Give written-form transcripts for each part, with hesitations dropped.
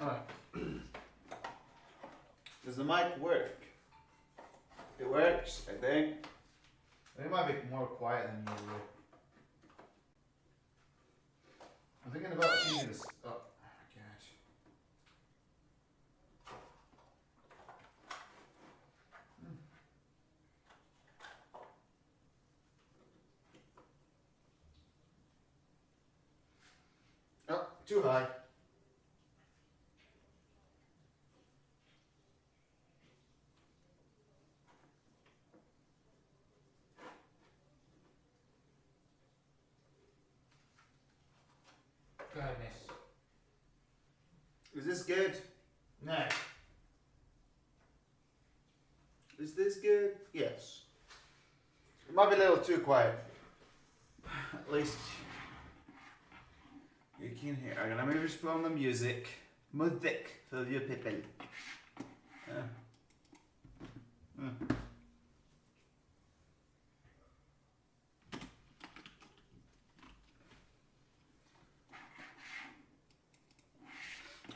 Alright. Does the mic work? It works, I think. It might be more quiet than usual. I'm thinking about changing this. Oh my gosh. Oh, too high. Goodness. Is this good? No. Is this good? Yes. It might be a little too quiet. At least you can hear. Okay, let me just put on the music. Music for you people.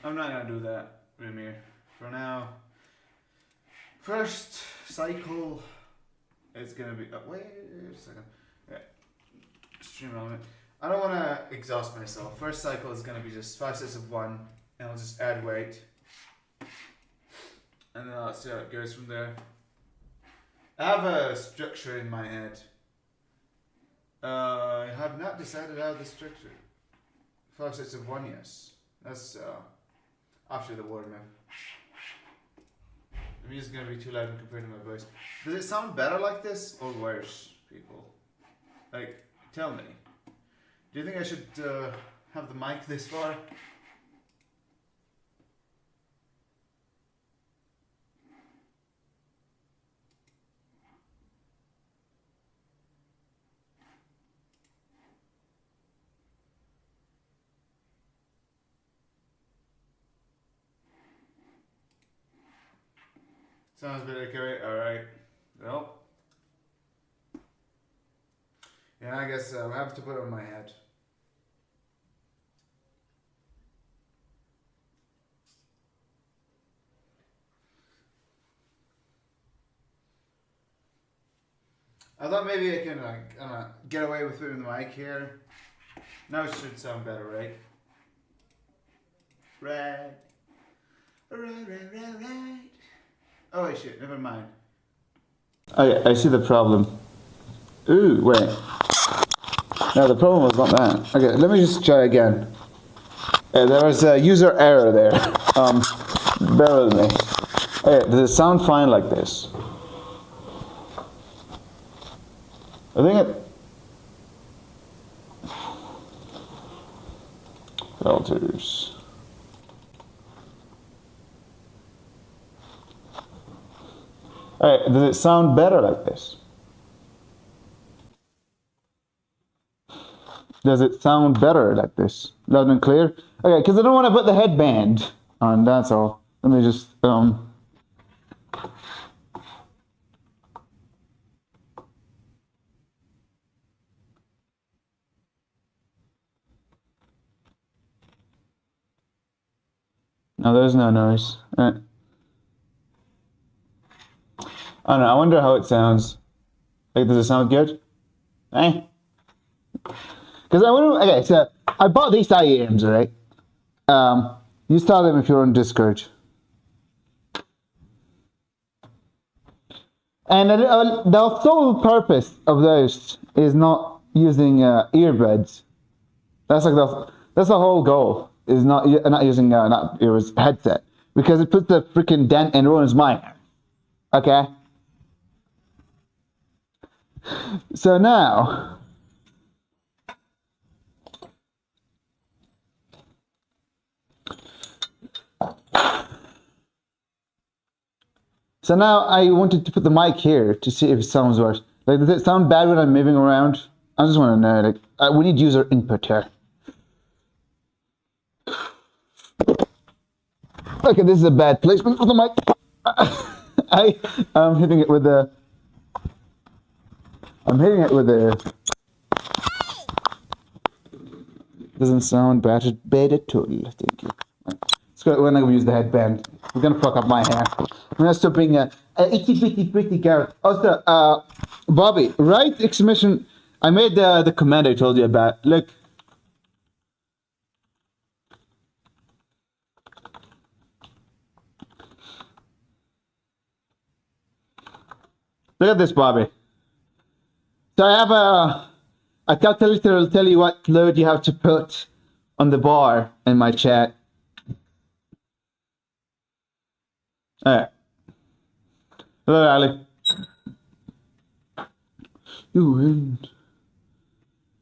I'm not gonna do that, Ramir. For now, first cycle is gonna be. Oh, wait a second. Yeah. Stream element. I don't want to exhaust myself. First cycle is gonna be just 5 sets of 1, and I'll just add weight, and then I'll see how it goes from there. I have a structure in my head. I have not decided how the structure. 5 sets of 1, yes. That's after the water now. The music's gonna be too loud compared to my voice. Does it sound better like this or worse, people? Like, tell me. Do you think I should have the mic this far? Sounds better, okay, alright. Well. Yeah, I guess I have to put it on my head. I thought maybe I can get away with putting the mic here. Now it should sound better, right? Right. Right. Oh wait, shit, never mind. Okay, I see the problem. Ooh, wait. No, the problem was not that. Okay, let me just try again. There was a user error there. Bear with me. Okay, does it sound fine like this? I think it filters. Alright, does it sound better like this? Does it sound better like this? Loud and clear? Okay, because I don't want to put the headband on, that's all. Let me just, No, there's no noise. I don't know, I wonder how it sounds. Like, does it sound good? Eh? Because I wonder, okay, so I bought these IEMs, right? You saw them if you're on Discord. And the sole purpose of those is not using earbuds. That's like that's the whole goal. Is not using not ears headset, because it puts the freaking dent in ruins mic. Okay. So now. So now I wanted to put the mic here to see if it sounds worse. Like, does it sound bad when I'm moving around? I just want to know. Like, we need user input here. Okay, this is a bad placement for the mic. I'm hitting it with the. Doesn't sound bad at all. Thank you. Let's We're not gonna use the headband. We're gonna fuck up my hair. I'm gonna start being a itty bitty pretty girl. Also, Bobby, right exclamation. I made the command I told you about. Look. Look at this, Bobby. So I have a calculator will tell you what load you have to put on the bar in my chat. Alright. Hello, Ali. Ooh.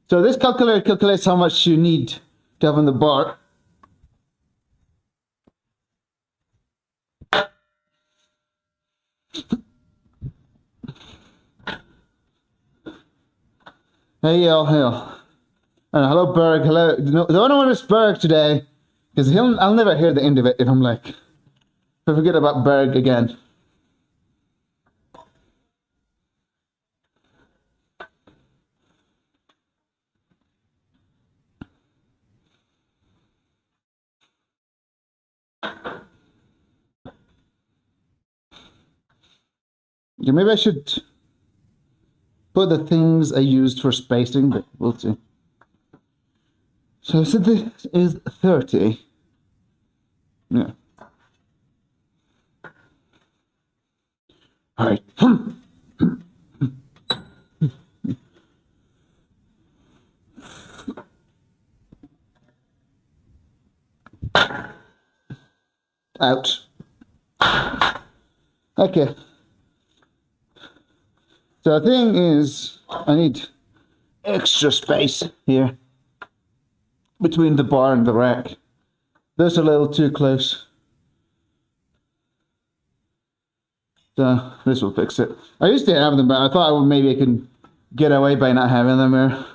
So this calculator calculates how much you need to have on the bar. Hey, y'all, hell. Hello, Berg. Hello. No, don't want to miss Berg today, because I'll never hear the end of it if I'm like, if I forget about Berg again. Yeah, maybe I should put the things I used for spacing, but we'll see. So I said this is 30. Yeah. All right. Out. Okay. So the thing is, I need extra space here between the bar and the rack. Those are a little too close. So this will fix it. I used to have them, but I thought maybe I can get away by not having them here.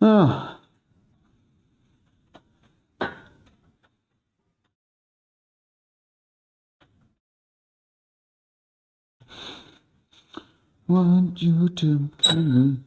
Oh. Want you to me.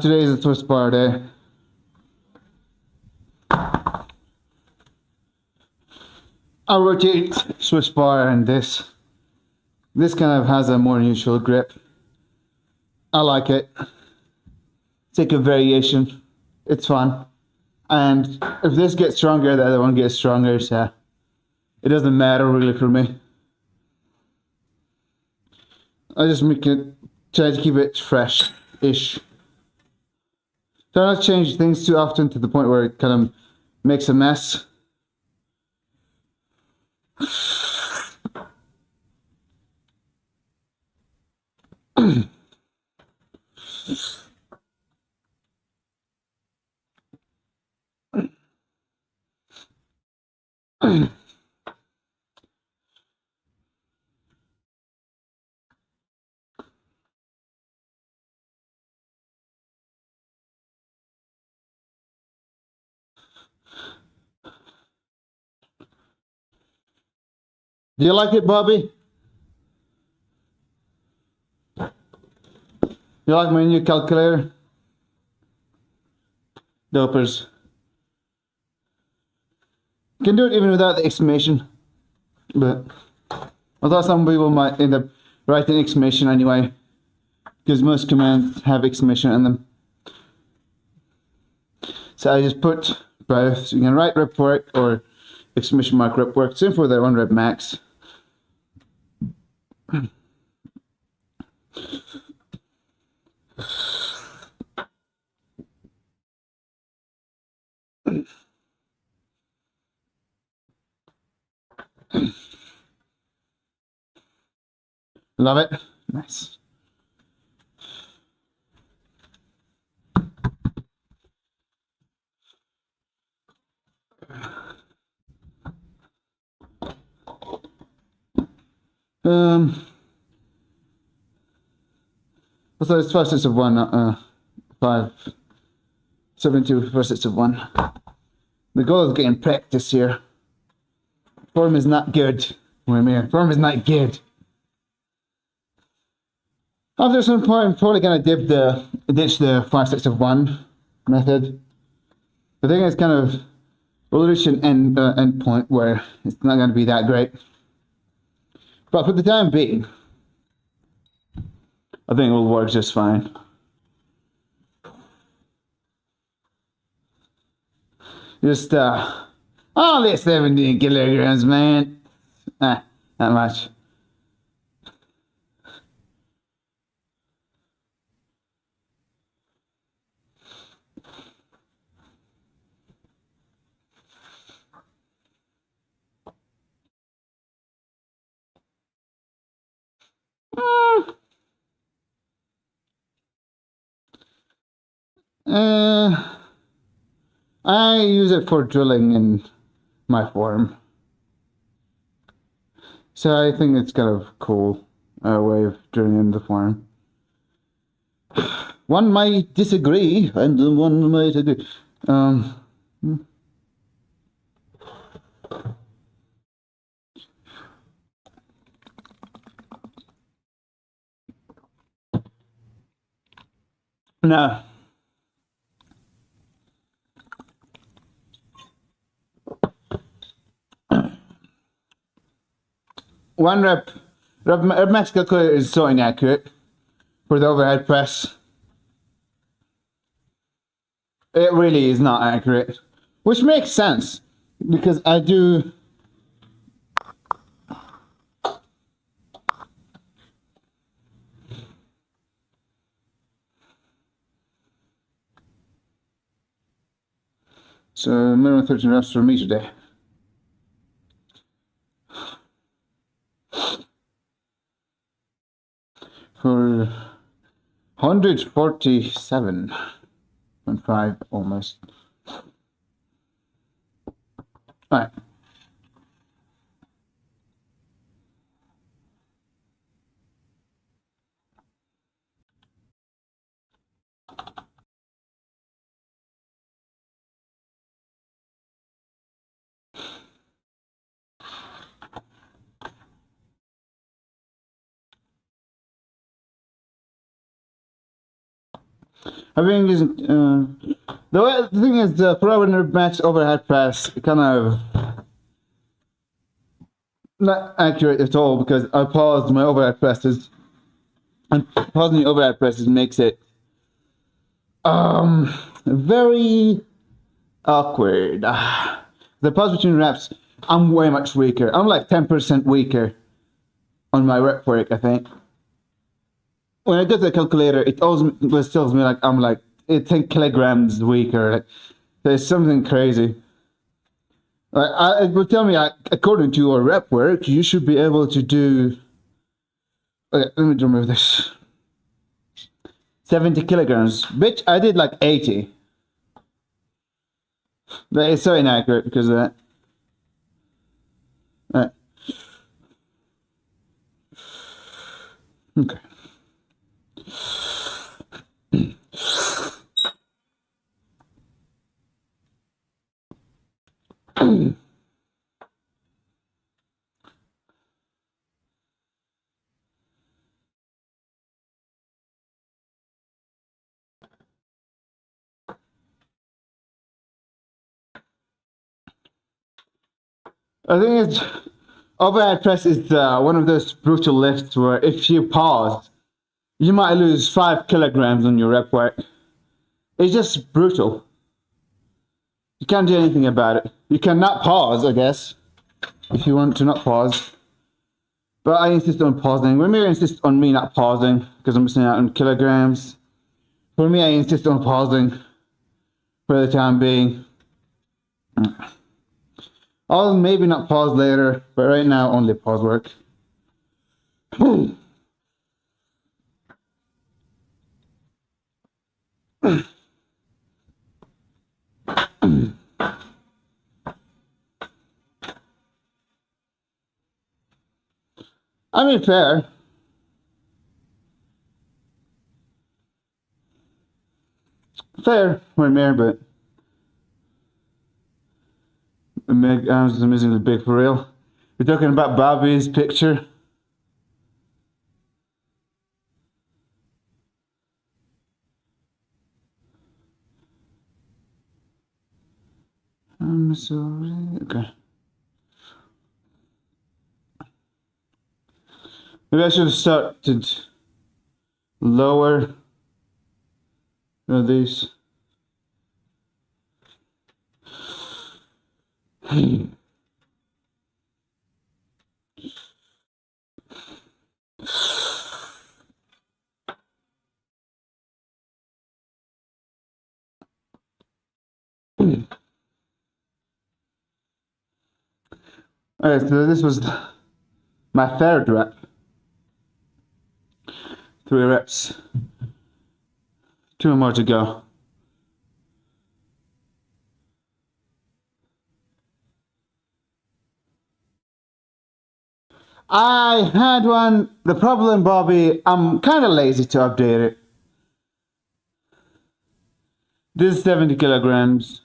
Today is the first bar day. I'll rotate Swiss bar and this. This kind of has a more neutral grip. I like it. Take a variation. It's fun. And if this gets stronger, the other one gets stronger, so it doesn't matter really for me. I just try to keep it fresh-ish. Try not to change things too often to the point where it kind of makes a mess. Do you like it, Bobby? You like my new calculator? Dopers. You can do it even without the exclamation. But I thought some people might end up writing exclamation anyway, because most commands have exclamation in them. So I just put both. So you can write rep work or exclamation mark rep work. Same for the one rep max. Love it. Nice. So it's 5 sets of 1, 5, 72 4 sets of 1. The goal is getting practice here. Form is not good. Form is not good. After some point, I'm probably gonna ditch the 5 sets of 1 method. I think it's kind of we'll reach an end point where it's not gonna be that great. But for the time being, I think it will work just fine. Just only 17 kilograms, man. Not much. I use it for drilling in my form. So I think it's kind of cool way of drilling in the form. One might disagree, and one might agree. No. One rep max calculator is so inaccurate for the overhead press. It really is not accurate, which makes sense because I do. So minimum 13 reps for me today. For 147.5 almost. Alright. I mean, the thing is, the pro max overhead press kind of not accurate at all because I paused my overhead presses, and pausing the overhead presses makes it very awkward. The pause between reps, I'm way much weaker. I'm like 10% weaker on my rep work, I think. When I go to the calculator, it always tells me like I'm like 10 kilograms weaker. Like, there's something crazy. Like, it will tell me, like, according to your rep work, you should be able to do. Okay, let me remove this. 70 kilograms. Bitch, I did like 80. But it's so inaccurate because of that. Okay. I think it's overhead press is one of those brutal lifts where if you pause, you might lose 5 kilograms on your rep work. It's just brutal. You can't do anything about it. You cannot pause, I guess, if you want to not pause. But I insist on pausing. Ramiro insists on me not pausing because I'm missing out on kilograms. For me, I insist on pausing for the time being. I'll maybe not pause later, but right now only pause work. I mean, fair. Fair, we're there, but my arms is amazingly big for real. We're talking about Bobby's picture. I'm sorry. Okay. Maybe I should have started lower these. Alright, so this was my third rep. 3 reps. 2 more to go. I had one. The problem, Bobby, I'm kind of lazy to update it. This is 70 kilograms.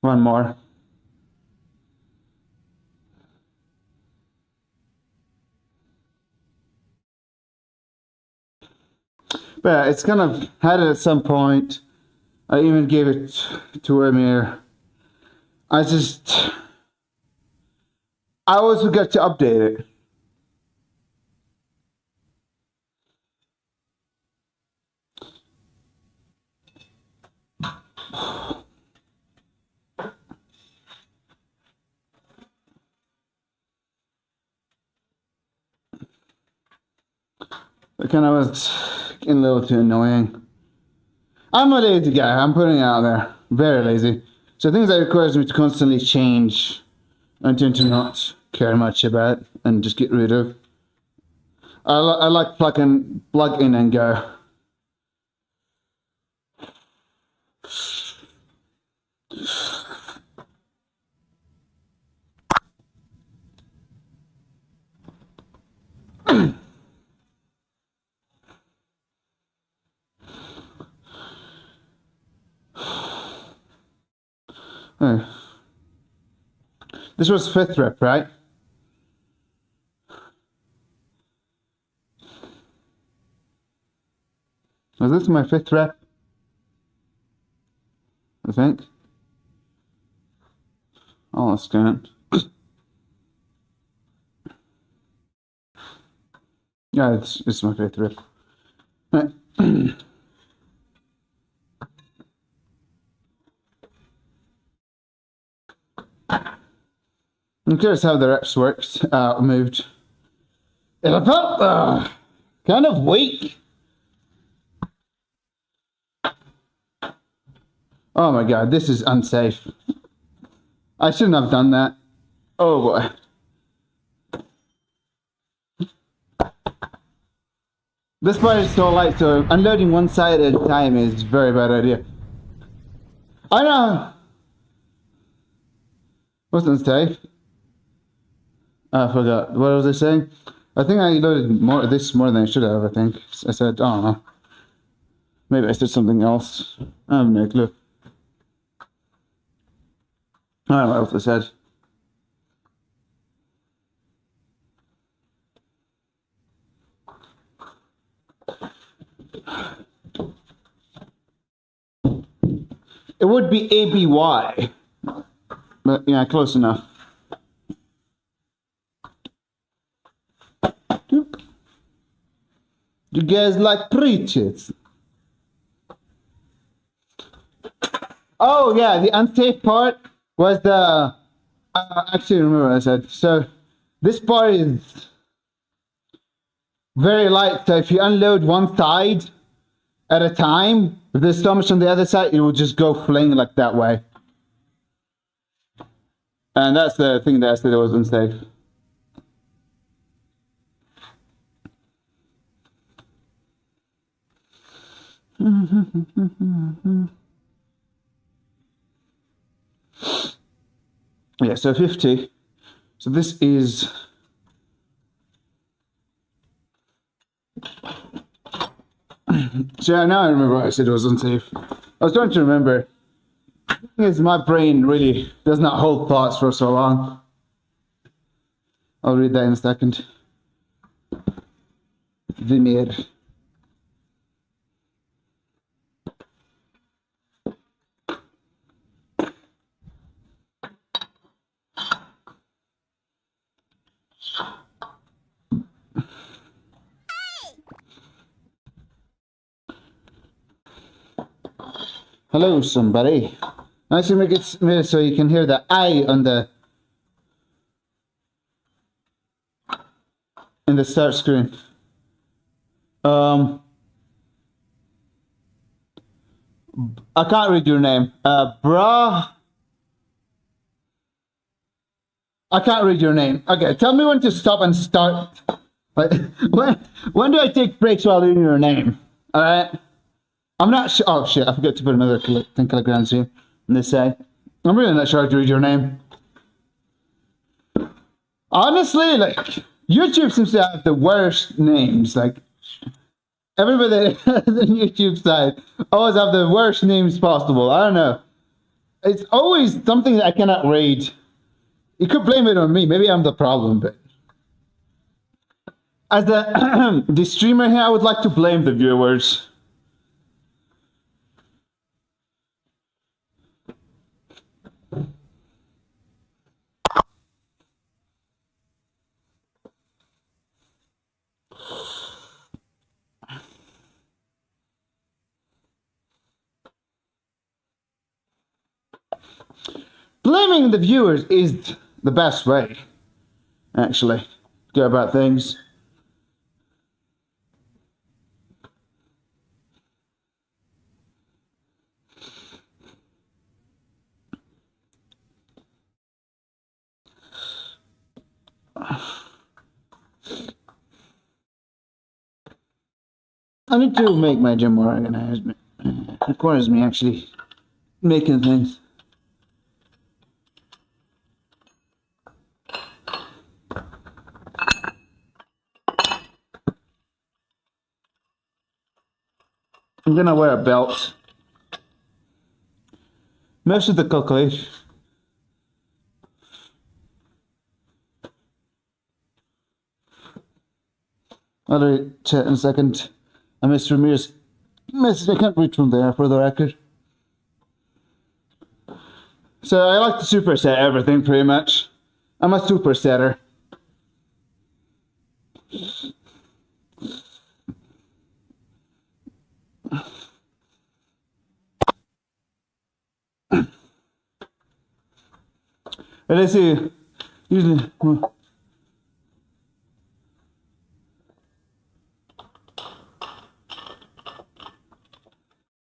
One more. But it's kind of had it at some point. I even gave it to Amir. I always forget to update it. It kind of was getting a little too annoying. I'm a lazy guy, I'm putting it out there. Very lazy. So things that requires me to constantly change, I tend to not care much about and just get rid of. I like plug in and go. This was 5th rep, right? Was this my 5th rep? I think. Oh, that's good. Yeah, it's my 5th rep. Right. I'm curious how the reps moved. It felt kind of weak. Oh my god, this is unsafe. I shouldn't have done that. Oh boy. This part is so light, so unloading one side at a time is a very bad idea. I know. Wasn't safe. I forgot. What was I saying? I think I loaded more than I should have, I think. I said, I don't know. Maybe I said something else. I have no clue. I don't know what else I said. It would be ABY. But yeah, close enough. You guys like preachers? Oh yeah, the unsafe part was the. Actually, remember what I said. So this part is very light. So if you unload one side at a time, if there's so much on the other side, it will just go fling like that way. And that's the thing that I said was unsafe. Yeah, so 50. So this is. So now I remember why I said it was unsafe. I was trying to remember. Because my brain really does not hold thoughts for so long. I'll read that in a second. Veneer. Hello, somebody. Nice to make it so you can hear the I on the in the start screen. I can't read your name. Bruh. I can't read your name. Okay, tell me when to stop and start. Like, when do I take breaks while reading your name? All right. I'm not sure. Oh shit! I forgot to put another 10 kilograms here on this side. I'm really not sure how to read your name. Honestly, like YouTube seems to have the worst names. Like everybody on the YouTube side always have the worst names possible. I don't know. It's always something that I cannot read. You could blame it on me. Maybe I'm the problem, but as the streamer here, I would like to blame the viewers. Blaming the viewers is the best way, actually, to go about things. I need to make my gym more organized. It requires me actually making things. I'm gonna wear a belt. Most of the calculation. I'll chat in a second. I missed Ramirez message. I can't read from there for the record. So I like to superset everything pretty much. I'm a supersetter. Let's see. Usually.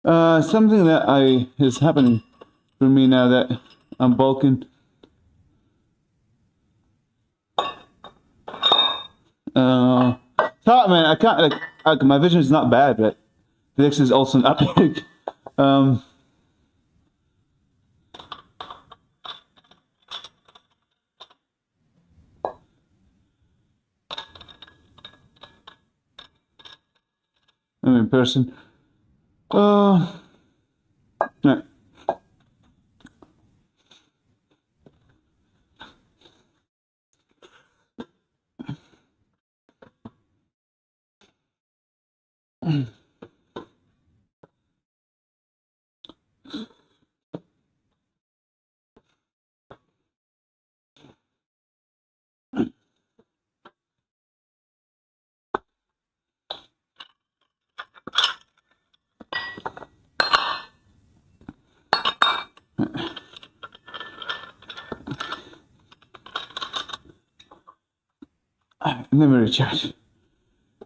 Something that is happening for me now that I'm bulking. Thought, man, I can't like my vision is not bad, but this is also not big. I'm in person. Yeah. Let me recharge.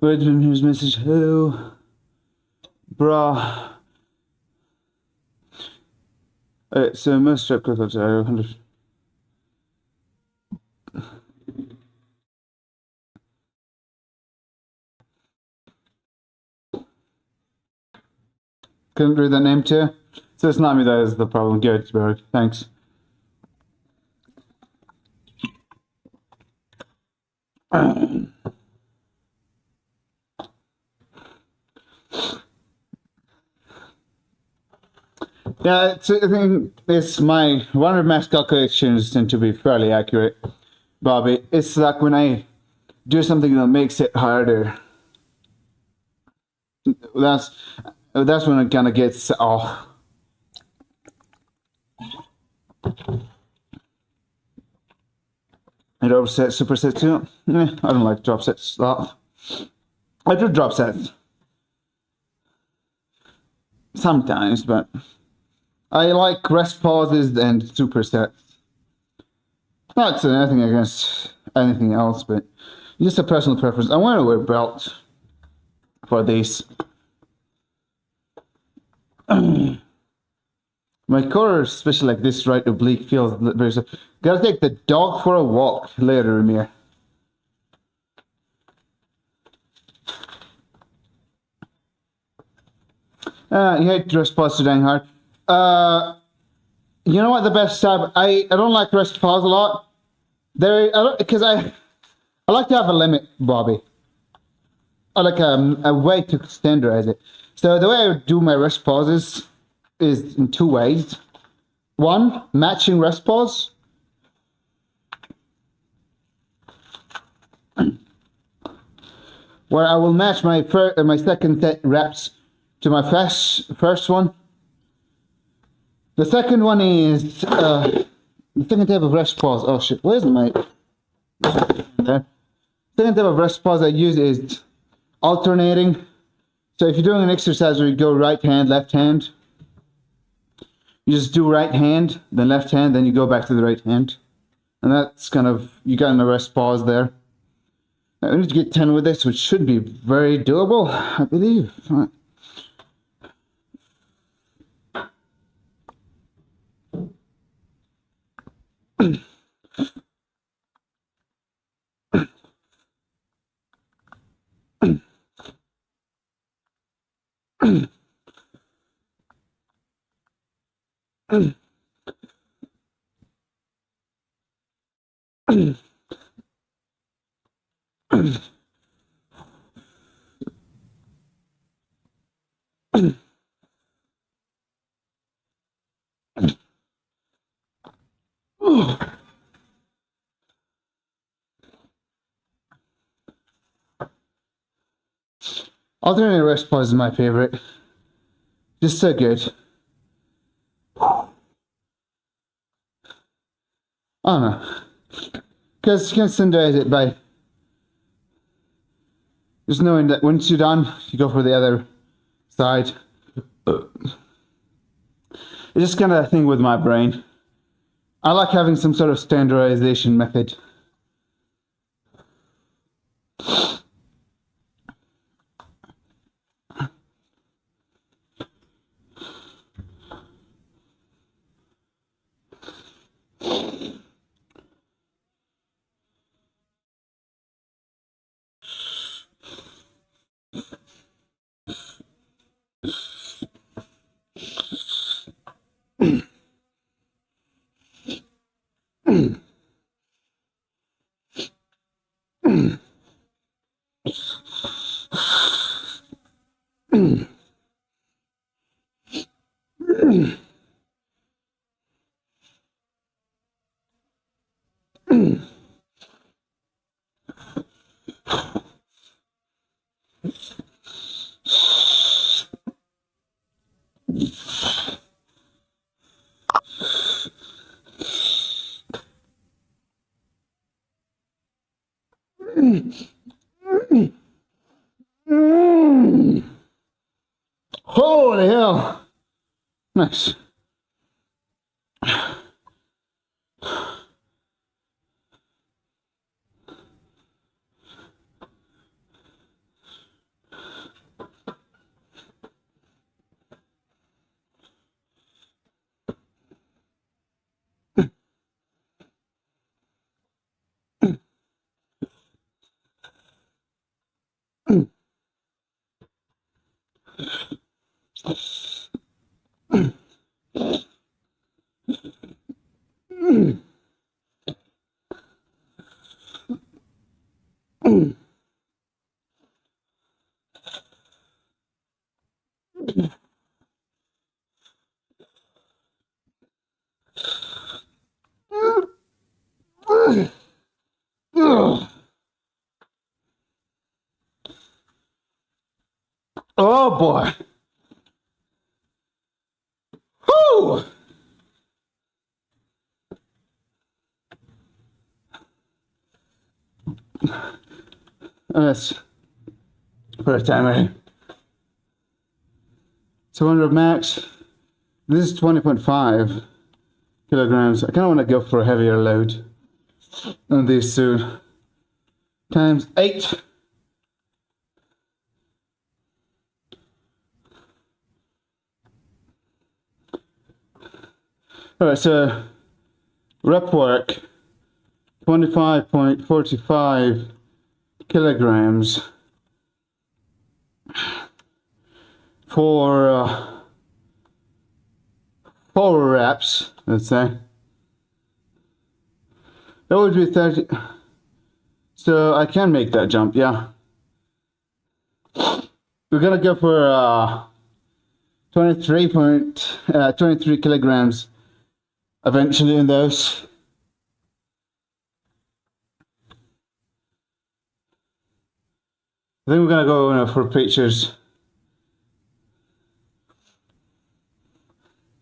Wait, here's message. Hello, bruh. So most strip clubs are 100. Couldn't read that name too. So it's not me that is the problem. Good, Berg. Thanks. Yeah, I think it's my one of math calculations tend to be fairly accurate, Bobby. It's like when I do something that makes it harder. That's when it kind of gets off. And overset, superset too. I don't like drop sets a lot. I do drop sets sometimes, but I like rest pauses and supersets. Not anything against anything else, but just a personal preference. I want to wear belts for these. My core, especially like this right oblique, feels very. Gotta take the dog for a walk later, Amir. You hate rest pause so dang hard. You know what the best tab? I don't like rest pause a lot. Because I like to have a limit, Bobby. I like a way to standardize it. So the way I do my rest pauses is in two ways. One, matching rest pause. Where I will match my second set reps to my first one. The second one is the second type of rest pause. Oh shit, where's my there? Second type of rest pause I use is alternating. So if you're doing an exercise where you go right hand, left hand, you just do right hand, then left hand, then you go back to the right hand. And that's kind of, you got a rest pause there. I need to get 10 with this, which should be very doable, I believe. Alternating rest pause is my favorite. Just so good. I don't know. Because you can standardize it by just knowing that once you're done, you go for the other side. It's just kind of a thing with my brain. I like having some sort of standardization method. Holy hell! Nice. Oh boy. Whew. Let's put a timer here. So 100 max. This is 20.5 kilograms. I kind of want to go for a heavier load on these soon. Times 8. Alright, so rep work 25.45 kilograms for 4 reps, let's say. That would be 30. So I can make that jump, yeah. We're gonna go for 23 kilograms eventually in those. I think we're gonna go for pictures.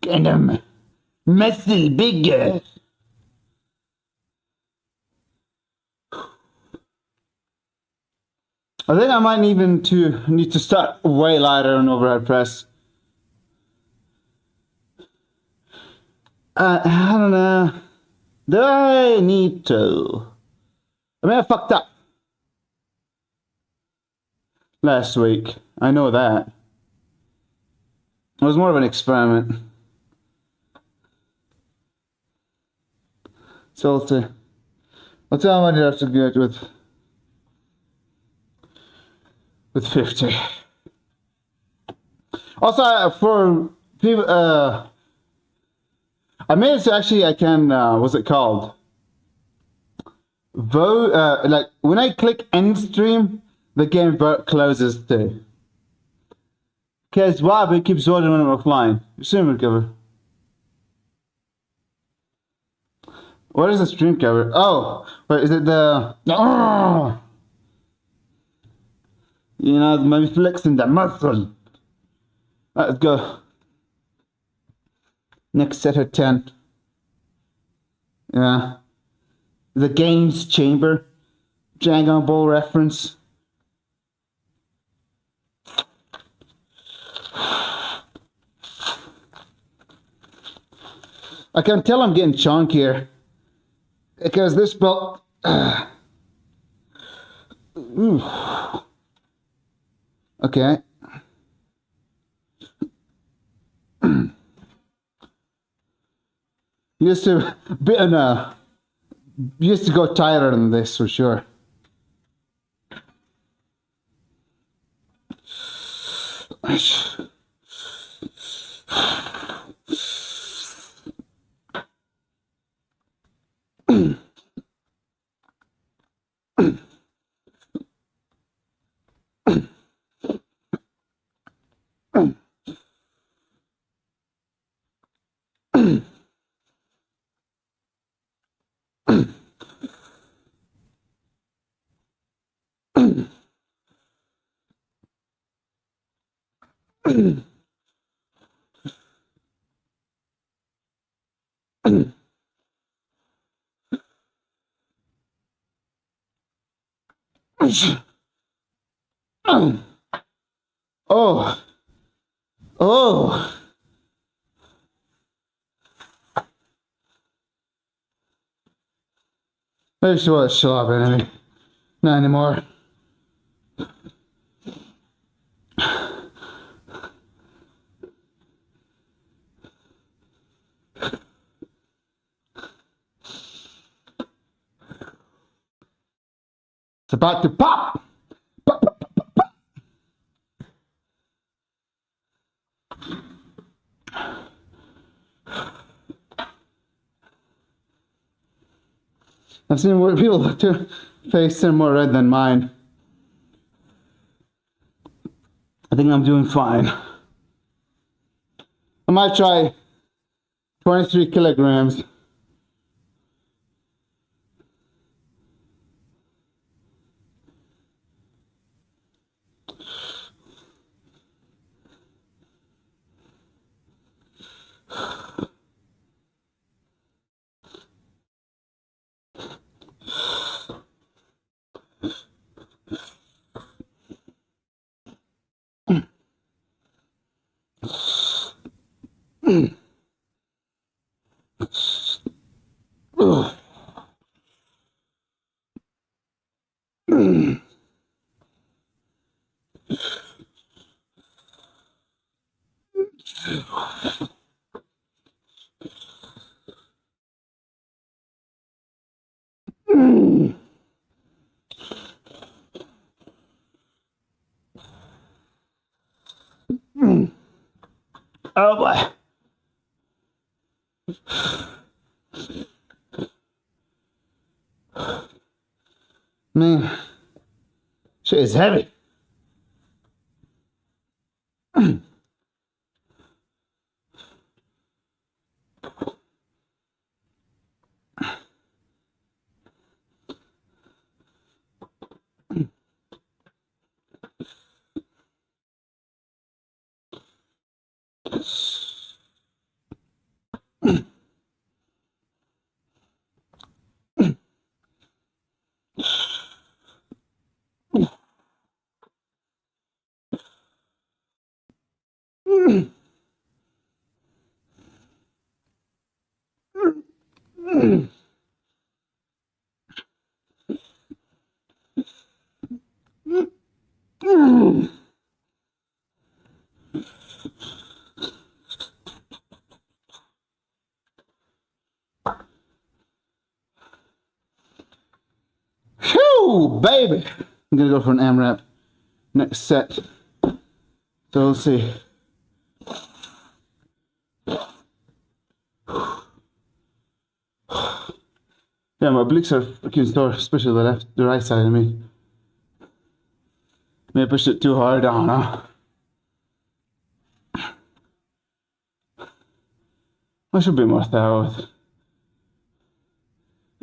Get them muscle bigger. I think I might even need to start way lighter on overhead press. I don't know. Do I need to? I mean, I fucked up last week. I know that. It was more of an experiment. So I'll tell you how much I have to get with 50. Also, for people, I made it actually I can, what's it called? Vote, like when I click end stream, the game closes too. Because why? It keeps voting when I'm offline. Stream recover. What is the stream cover? Oh, wait, is it the? Oh! You know, maybe flexing that muscle. Let's go. Next set of 10. Yeah. The Games Chamber. Dragon Ball reference. I can tell I'm getting chunkier. Because this belt. Okay. Used to go tighter than this for sure. Oh. Oh. I just want to show up enemy. Not anymore. It's about to pop. Pop, pop, pop, pop, pop. I've seen more people face are more red than mine. I think I'm doing fine. I might try 23 kilograms. Oh boy. Man, shit is heavy. Whew, baby. I'm gonna go for an AMRAP next set. So we'll see. Yeah, my obliques are freaking sore, especially the right side of me. May have pushed it too hard on, huh? I should be more thorough.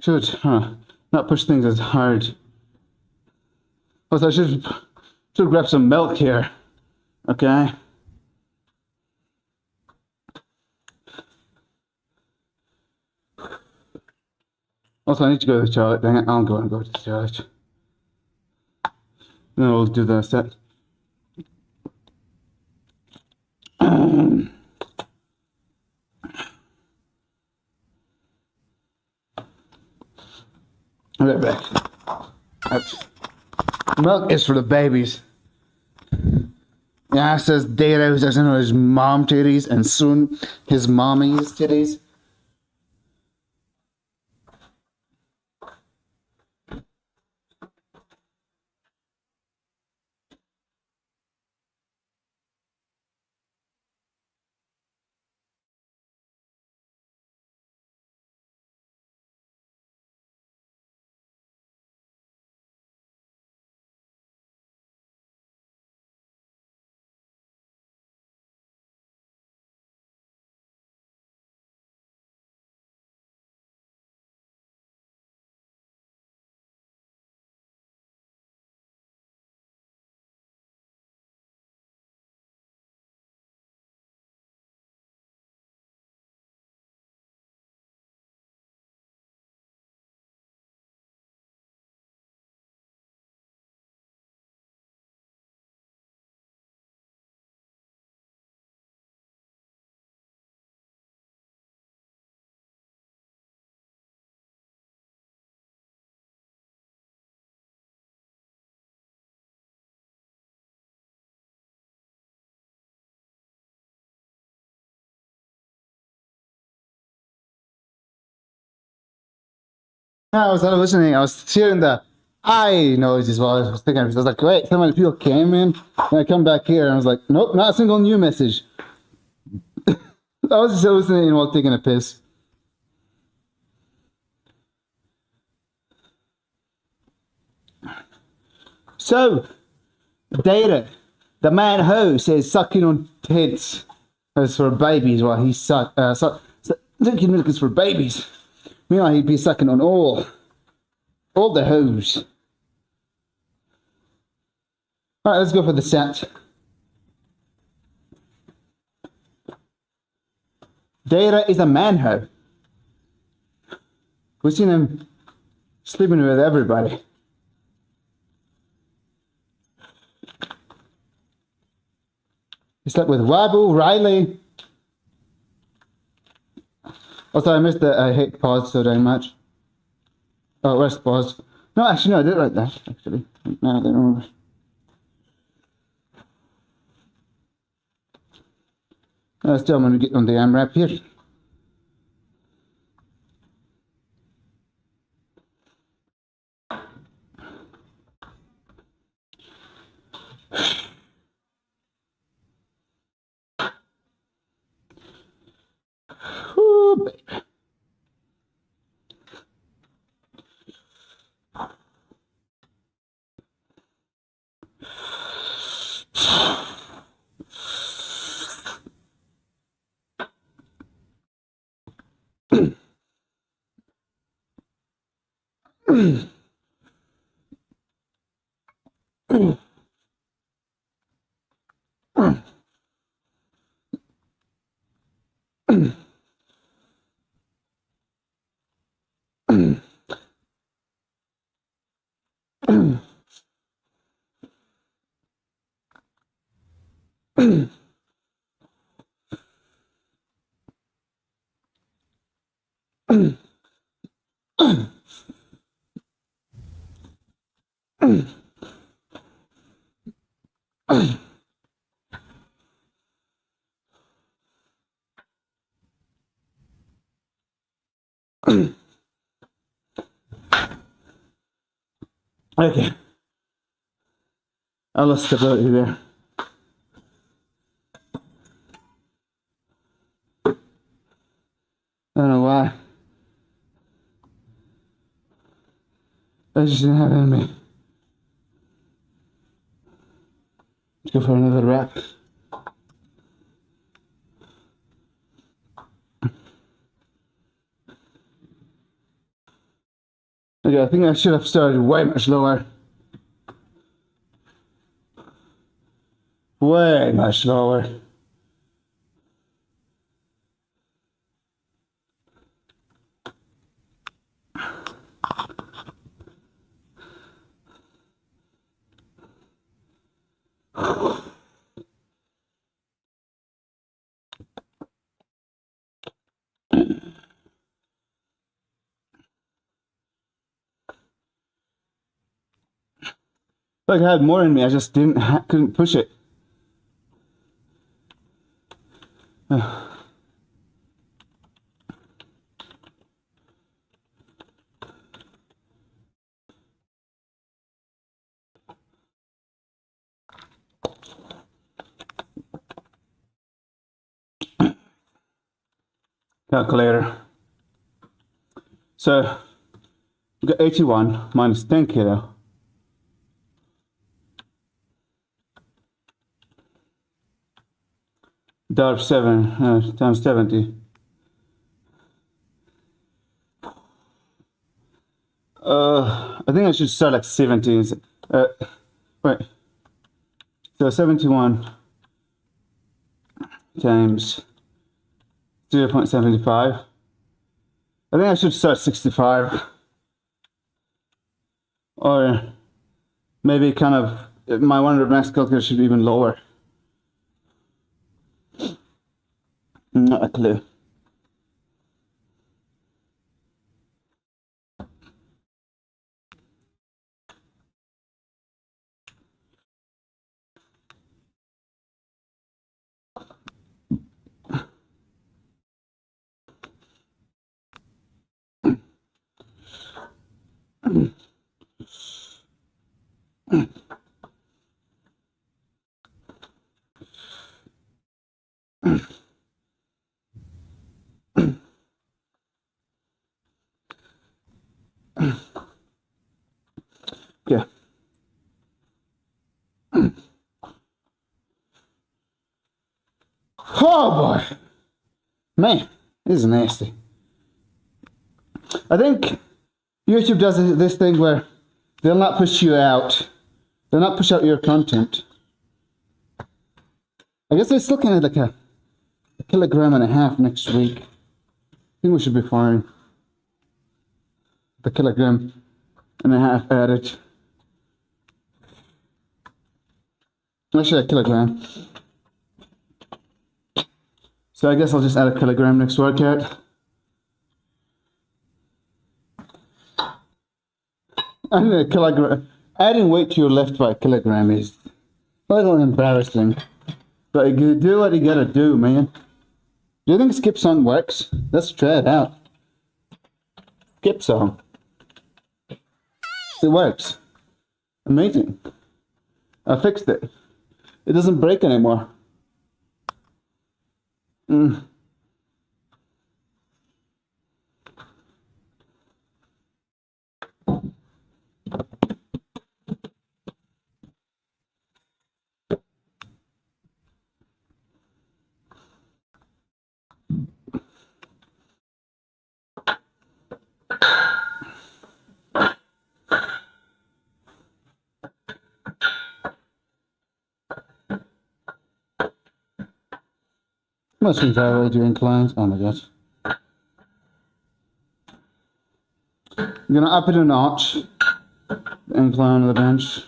Should, not push things as hard. Also, I should grab some milk here. Okay. Also, I need to go to the toilet. Dang it, I'll go and go to the toilet. Then we'll do the set. Right back. Milk is for the babies. Yeah, it says Data who's actually his mom titties and soon his mommy's titties. I was listening. I was hearing the I noises while I was thinking. I was like, wait, so many people came in. And I come back here and I was like, nope, not a single new message. I was just listening while taking a piss. So, Data, the man who says sucking on tits is for babies while he drinking milk is for babies. Meanwhile, he'd be sucking on all the hoes. All right, let's go for the set. Data is a manhole. We've seen him sleeping with everybody. He slept with Wabu, Riley. Also, I missed the I hate pause so damn much. Oh, where's pause? No, actually, no, I did write that, actually. No, I don't remember. Still, I'm going to get on the AMRAP here. Ooh, baby. Okay. I lost stability there. I don't know why. I just didn't have it in me. Let's go for another wrap. Okay, I think I should have started way much lower. Way much lower. Like I had more in me, I just couldn't push it. Calculator. So we got 81 minus 10 kilo. $7 times 70. I think I should start like 17. Wait. So 71 times 0.75. I think I should start 65. Or maybe kind of, my 100 max calculator should be even lower. Not a clue. Yeah. Oh boy. Man, this is nasty. I think YouTube does this thing where they'll not push you out. They'll not push out your content. I guess they're still kind of like a kilogram and a half next week. I think we should be fine. The kilogram and a half added. Actually, a kilogram. So I guess I'll just add a kilogram next workout. And a kilogram. Adding weight to your lift by a kilogram is a little embarrassing. But you do what you gotta do, man. Do you think skip song works? Let's try it out. Skip song. It works. Amazing. I fixed it. It doesn't break anymore. Must be very do inclines. Oh my gosh. I'm gonna up it a notch. The incline of the bench.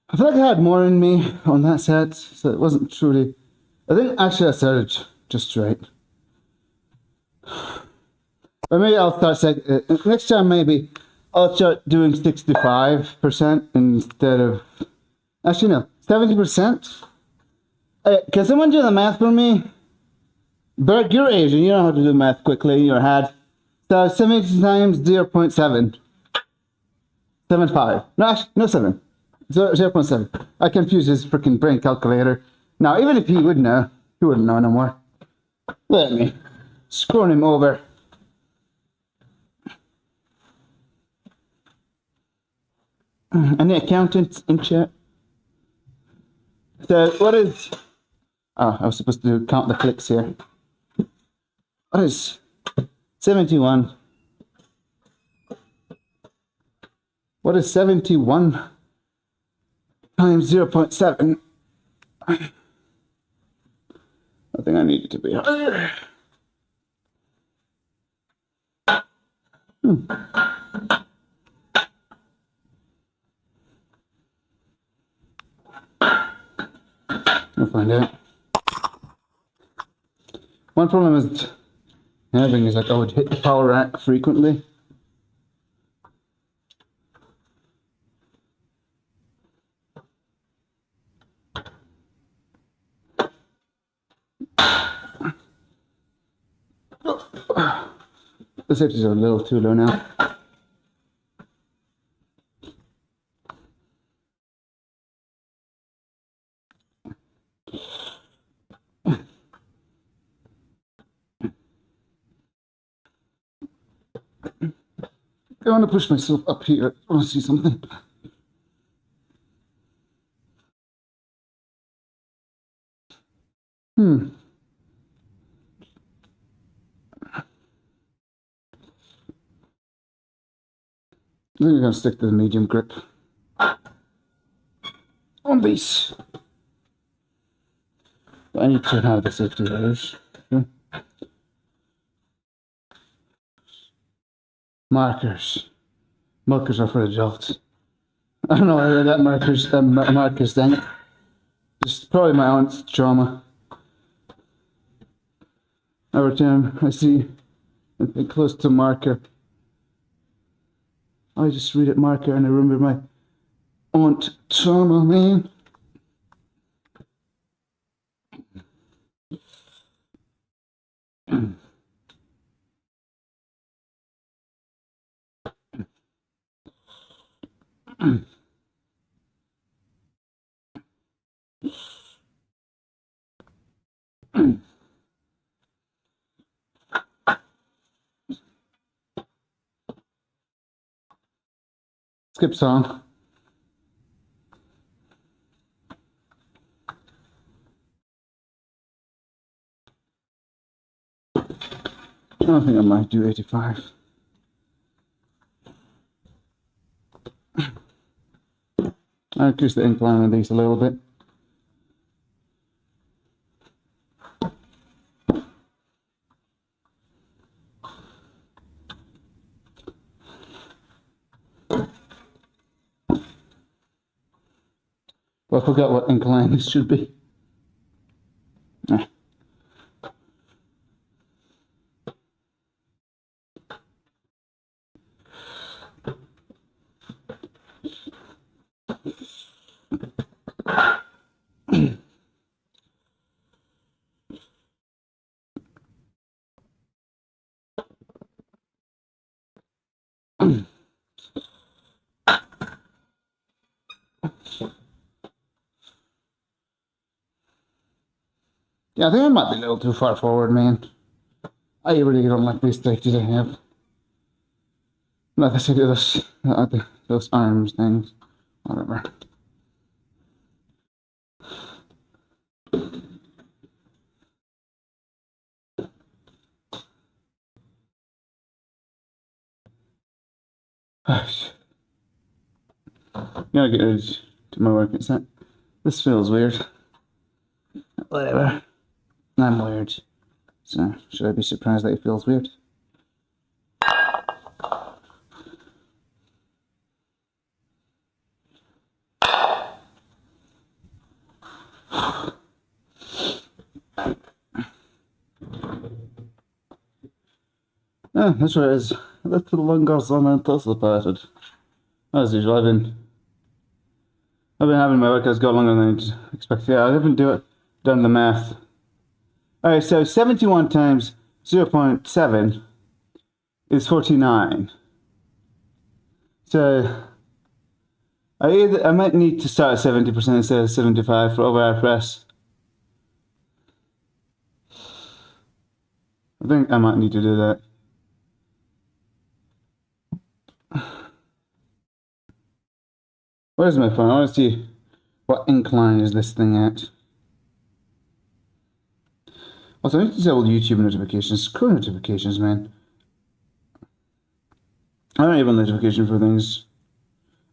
I feel like I had more in me on that set, so it wasn't truly. I think actually I started just right. But maybe I'll start next time. Maybe I'll start doing 65% instead of. Actually, no, 70%. Can someone do the math for me? Bert, you're Asian. You know how to do math quickly in your head. So 70 times 0.7. 75. No, actually, no 7. 0.7. I confused his freaking brain calculator. Now, even if he would know, he wouldn't know no more. Let me. Screwing him over. Any accountants in chat? So, what is... Oh, I was supposed to count the clicks here. What is 71? What is 71 times 0.7? I think I need it to be higher. We'll find out. One problem is having is like I would hit the power rack frequently. The safeties are a little too low now. I want to push myself up here. I want to see something. I think I'm going to stick to the medium grip on these. I need to have the safety wires. Okay. Markers. Markers are for adults. I don't know where that markers thing. It's probably my own trauma. Every time I see anything close to marker, I just read it marker and I remember my aunt trauma, man. Skip song. I think I might do 85. I'll increase the incline of these a little bit. Well, I forgot what incline this should be. Yeah, I think I might be a little too far forward, man. I really don't like these stretches I have. Like I said, those arms things, whatever. Gotta get rid to my working set. This feels weird. Whatever. I'm weird. So, should I be surprised that it feels weird? Ah, that's what it is. A little longer than anticipated. As usual, I've been having my workouts go longer than I expected. Yeah, I haven't done the math. Alright, so 71 times 0.7 is 49. So I might need to start at 70% instead of 75 for overhead press. I think I might need to do that. Where's my phone? I want to see what incline is this thing at. Also, I need to disable YouTube notifications. Screw notifications, man. I don't even notification for things.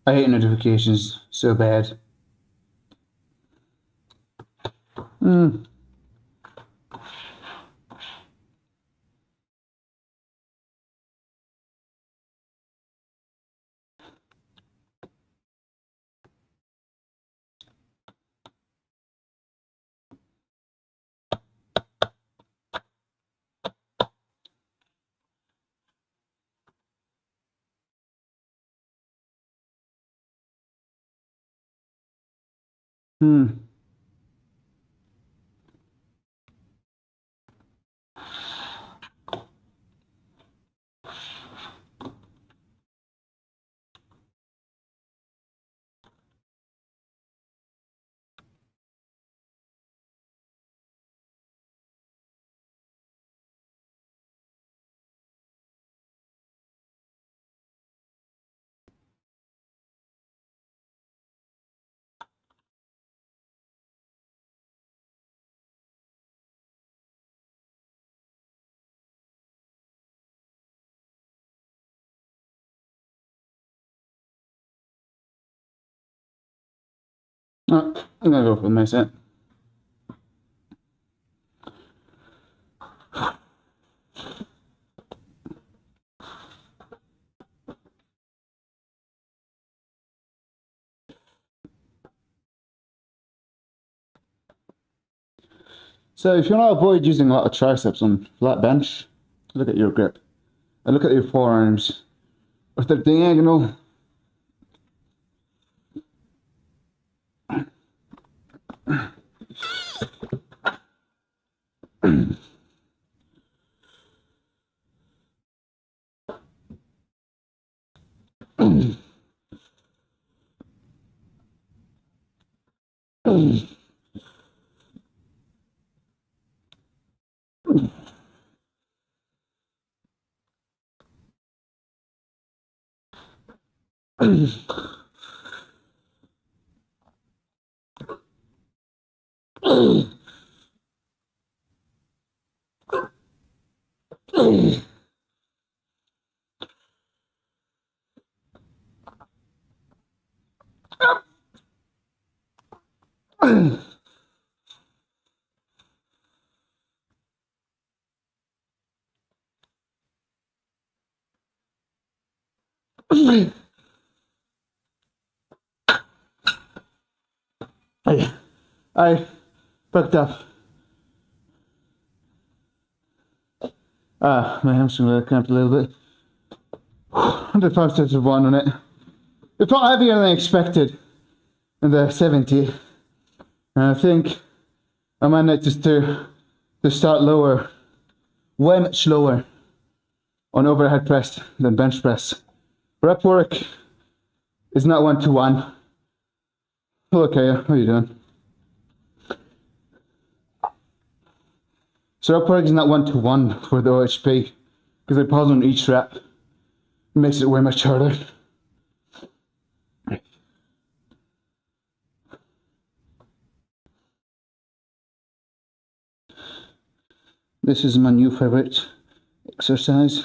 I hate notifications so bad. Hmm. Oh, I'm gonna go for my set. So if you want to avoid using a lot of triceps on flat bench, look at your grip. And look at your forearms. If they're diagonal, I fucked up. My hamstring really cramped a little bit. 105 steps of one on it. It's not heavier than I expected in the 70. And I think I might need just to start lower, way much lower on overhead press than bench press. Rep work is not 1-to-1. Okay, how are you doing? So rep work is not 1-to-1 for the OHP because I pause on each rep. It makes it way much harder. This is my new favorite exercise.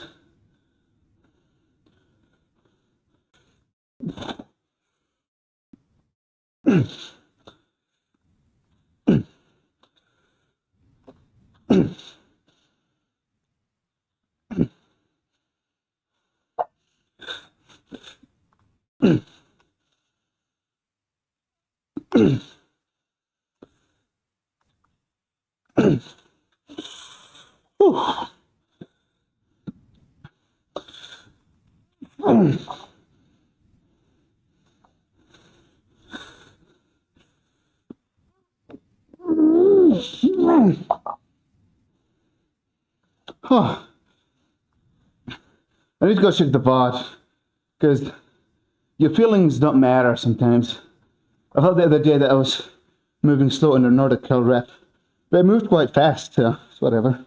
Oh, I need to go check the VOD because your feelings don't matter sometimes. I thought the other day that I was moving slow under Nordic curl rep, but I moved quite fast, so it's whatever.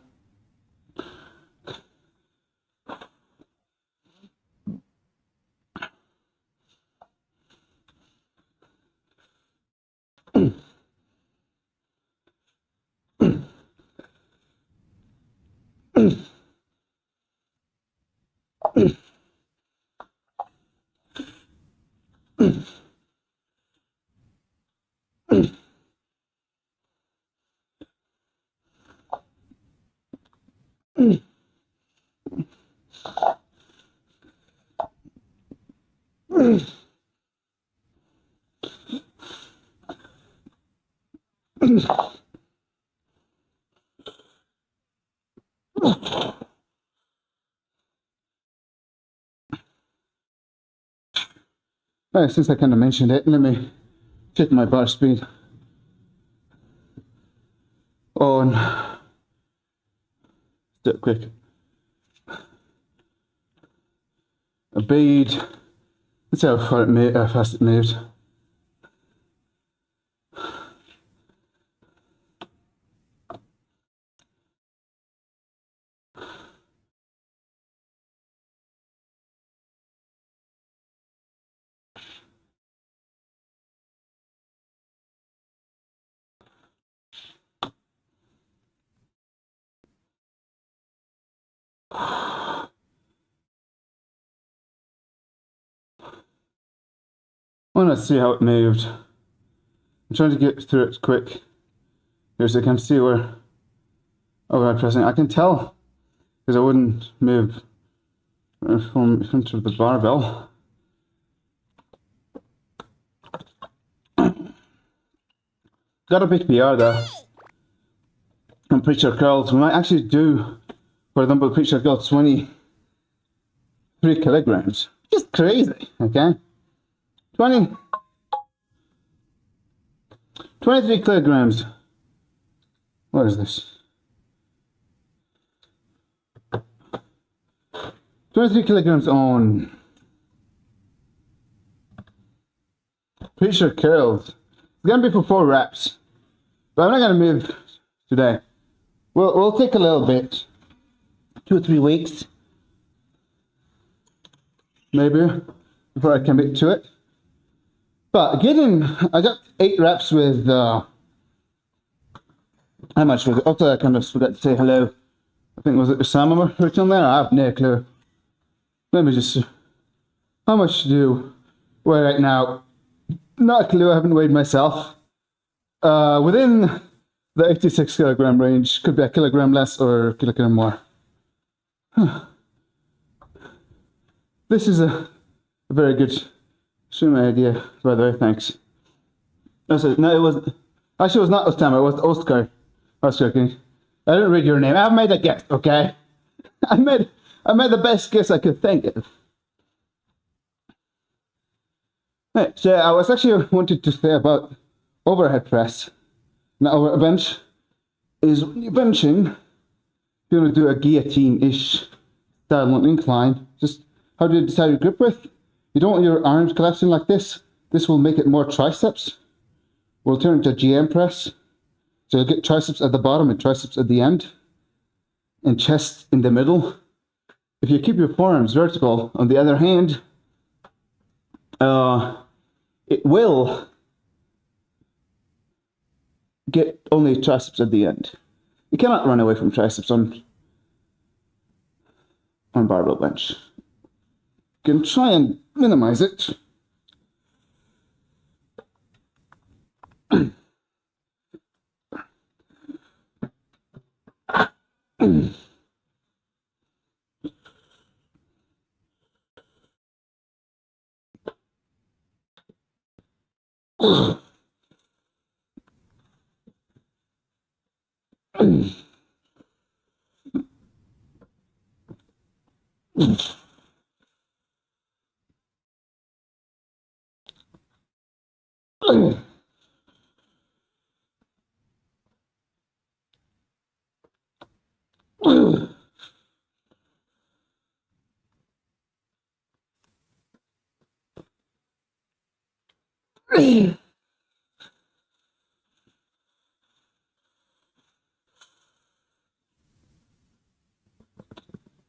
Since I kind of mentioned it, let me check my bar speed on. Do it quick. A bead. Let's see how fast it moved. I want to see how it moved. I'm trying to get through it quick. Here so I can see where overhead pressing. I can tell because I wouldn't move from in front of the barbell. Got a big PR there on preacher curls. We might actually do for dumbbell preacher curls 23 kilograms. Just crazy, okay? 23 kilograms. What is this? 23 kilograms on preacher curls. It's gonna be for 4 reps, but I'm not gonna move today. We'll take a little bit, 2 or 3 weeks, maybe, before I commit to it. But I got 8 reps with, how much was it? Also, I kind of forgot to say hello. I think, was it Osama written there? I have no clue. Let me just, how much do I weigh right now? Not a clue, I haven't weighed myself. Within the 86 kilogram range, could be a kilogram less or a kilogram more. This is a very good swimming idea, by the way, thanks. No, it wasn't. Actually, it was not Ostama, it was Oscar. Oscar King. I didn't read your name. I've made a guess, okay? I made the best guess I could think of. Right, so I was actually wanted to say about overhead press. Now, over a bench is when you're benching, you're going to do a guillotine-ish style on incline. Just how do you decide your grip width? You don't want your arms collapsing like this. This will make it more triceps. We'll turn it to a GM press. So you'll get triceps at the bottom and triceps at the end, and chest in the middle. If you keep your forearms vertical, on the other hand, it will get only triceps at the end. You cannot run away from triceps on barbell bench. You can try and minimize it.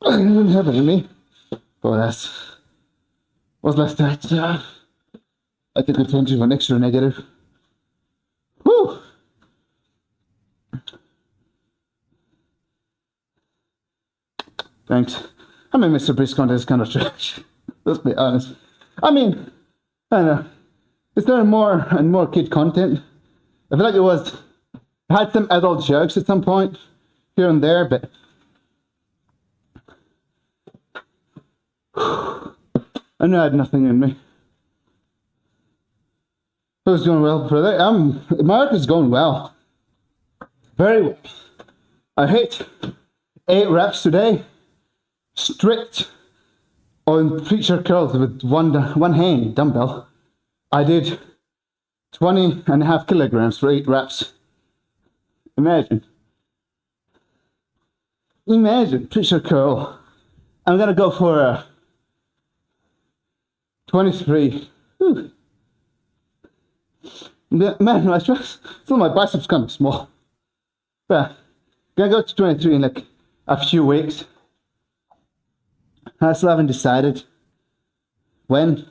Didn't happen to me. Oh, that was last night. I think I turned to an extra negative. Whew. Thanks. I mean, Mr. Brisk content is kind of trash. Let's be honest. I mean, I don't know. Is there more and more kid content? I feel like it had some adult jokes at some point, here and there, but I know I had nothing in me. It was going well, brother. My work is going well. Very well. I hit 8 reps today, strict on preacher curls with one hand dumbbell. I did 20.5 kilograms for 8 reps. Imagine, preacher curl. I'm gonna go for a 23. Whew. Man, my stress, still my biceps kind of small. But gonna go to 23 in like a few weeks. I still haven't decided when.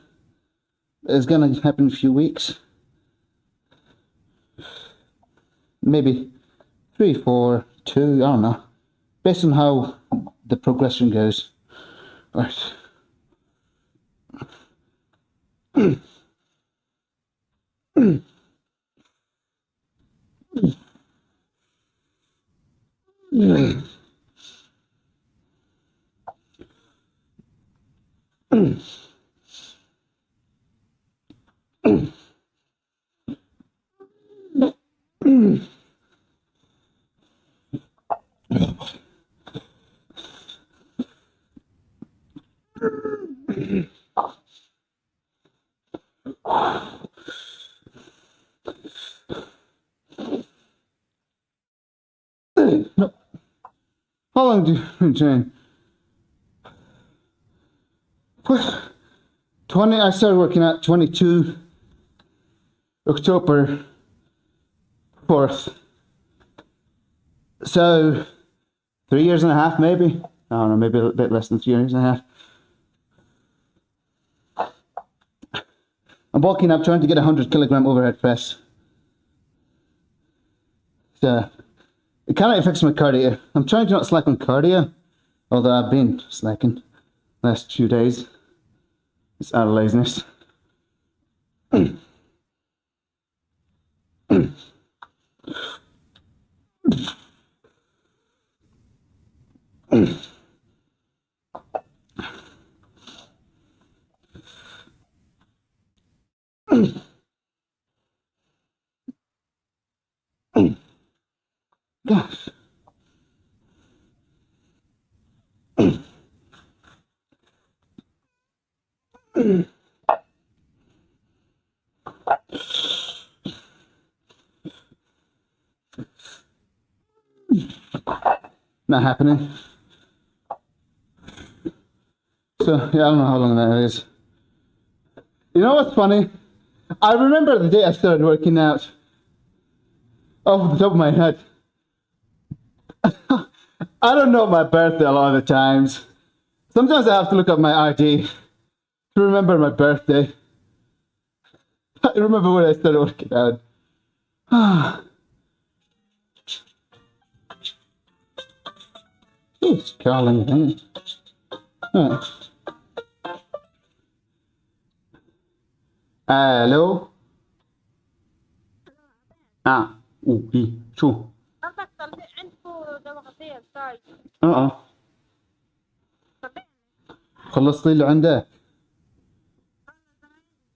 It's gonna happen in a few weeks. Maybe 3, 4, 2, I don't know. Based on how the progression goes. Right. No. How long do you train? What? 20, I started working at 22 October 4th. So 3 years and a half, maybe. I don't know, maybe a bit less than 3 years and a half. I'm bulking up, trying to get 100 kilogram overhead press. So it kind of affects my cardio. I'm trying to not slack on cardio, although I've been slacking last 2 days. It's out of laziness. Not happening. So yeah, I don't know how long that is. You know what's funny? I remember the day I started working out. Off the top of my head. I don't know my birthday a lot of the times. Sometimes I have to look up my ID to remember my birthday. I remember when I started working out. It's calling me. Right. Hello? شو؟ خلصتي اللي عندك؟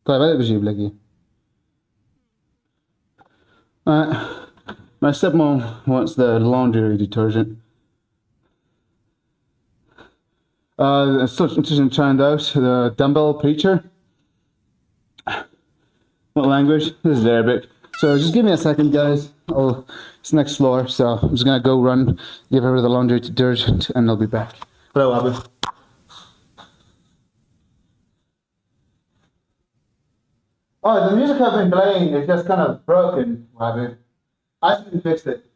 طيب هلا بجيب لك اياه. My stepmom wants the laundry detergent. Still trying out the dumbbell preacher. What language? This is Arabic. So just give me a second, guys. It's next floor, so I'm just gonna go run, give her the laundry detergent, and I'll be back. Hello, Abu. Oh, the music I've been playing is just kind of broken, Abu. I should fix it.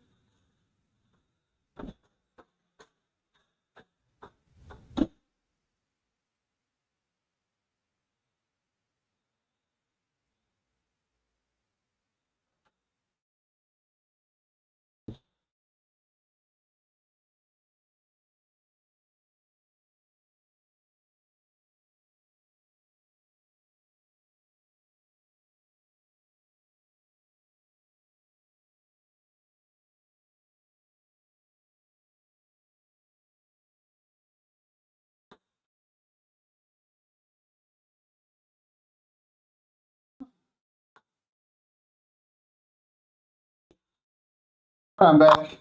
I'm back.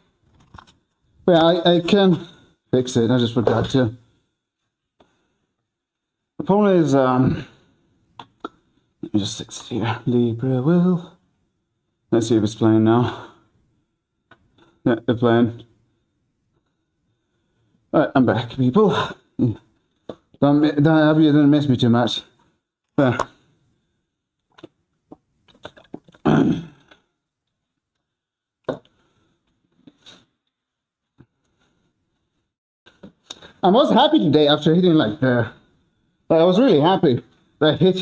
Well, I can fix it. I just forgot to. The problem is, let me just fix it here. Libra will. Let's see if it's playing now. Yeah, they're playing. Alright, I'm back, people. Don't miss me too much. There. I was happy today after hitting I was really happy that I hit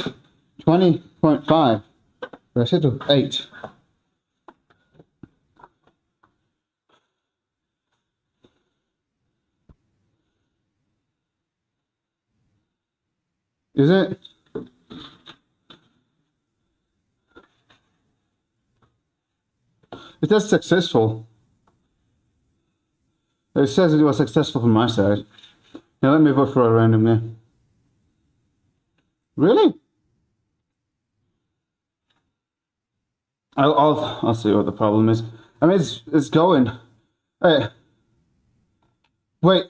20.5. I hit 8. Is it? It says successful. It says it was successful from my side. Now let me vote for a random name. Really? I'll see what the problem is. I mean, it's going. Hey, wait.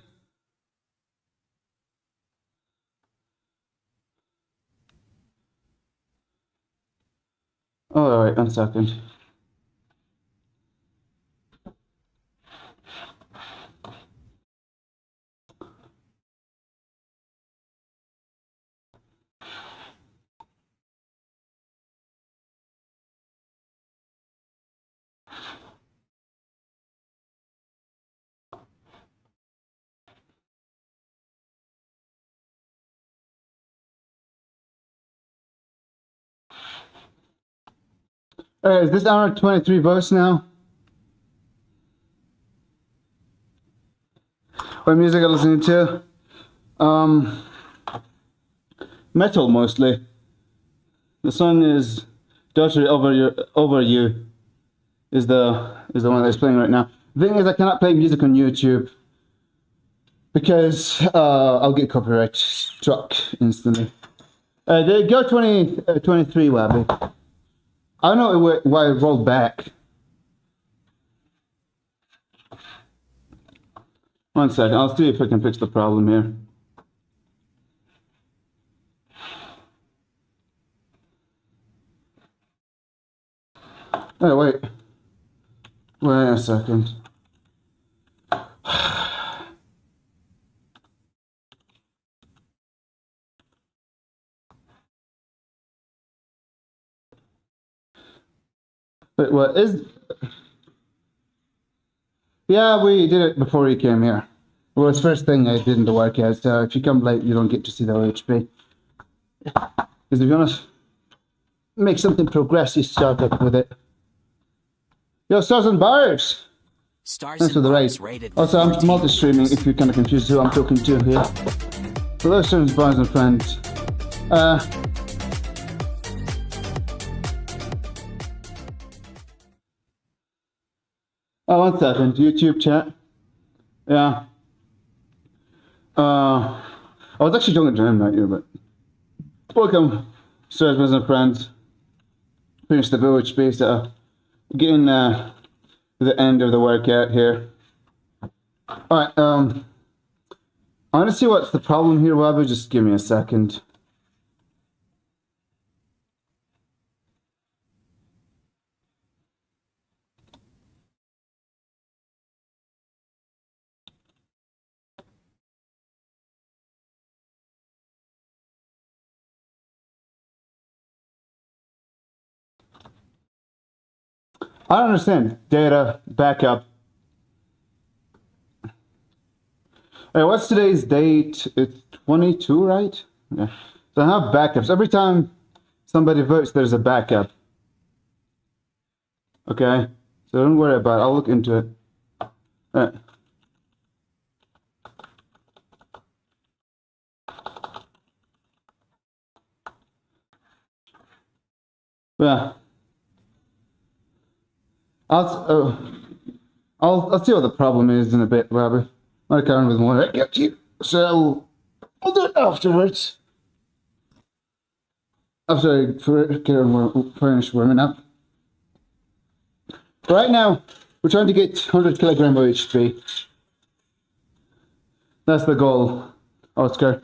Oh, all right, 1 second. Is this hour 23 votes now? What music are you listening to? Metal mostly. The song is "Daughter Over You" is the one that's playing right now. The thing is, I cannot play music on YouTube because I'll get copyright struck instantly. They go 23, Wabby. I don't know why it rolled back. 1 second, I'll see if I can fix the problem here. Oh, wait a second. Wait, what is... Yeah, we did it before he came here. Well, it's first thing I did in the workout, so if you come late, you don't get to see the OHP. Because if you want to make something progress, you start up with it. Yo, Stars and Bars! Thanks for the raid. Also, I'm multi-streaming if you're kind of confused who I'm talking to here. Hello, Stars and Bars and friends. Oh, 1 second. YouTube chat. Yeah. I was actually talking to him that year, but welcome, Stars and friends. Finish the OHP, so getting to the end of the workout here. Alright, I want to see what's the problem here, Wabba. Just give me a second. I don't understand. Data, backup. Hey, what's today's date? It's 22, right? Yeah. So I have backups. Every time somebody votes, there's a backup. Okay? So don't worry about it. I'll look into it. Alright. Yeah. I'll see what the problem is in a bit, Robert. I'll carry on with more. I get you. So I'll do it afterwards. After I finish warming up. Right now, we're trying to get 100 kilogram OHP. That's the goal, Oscar.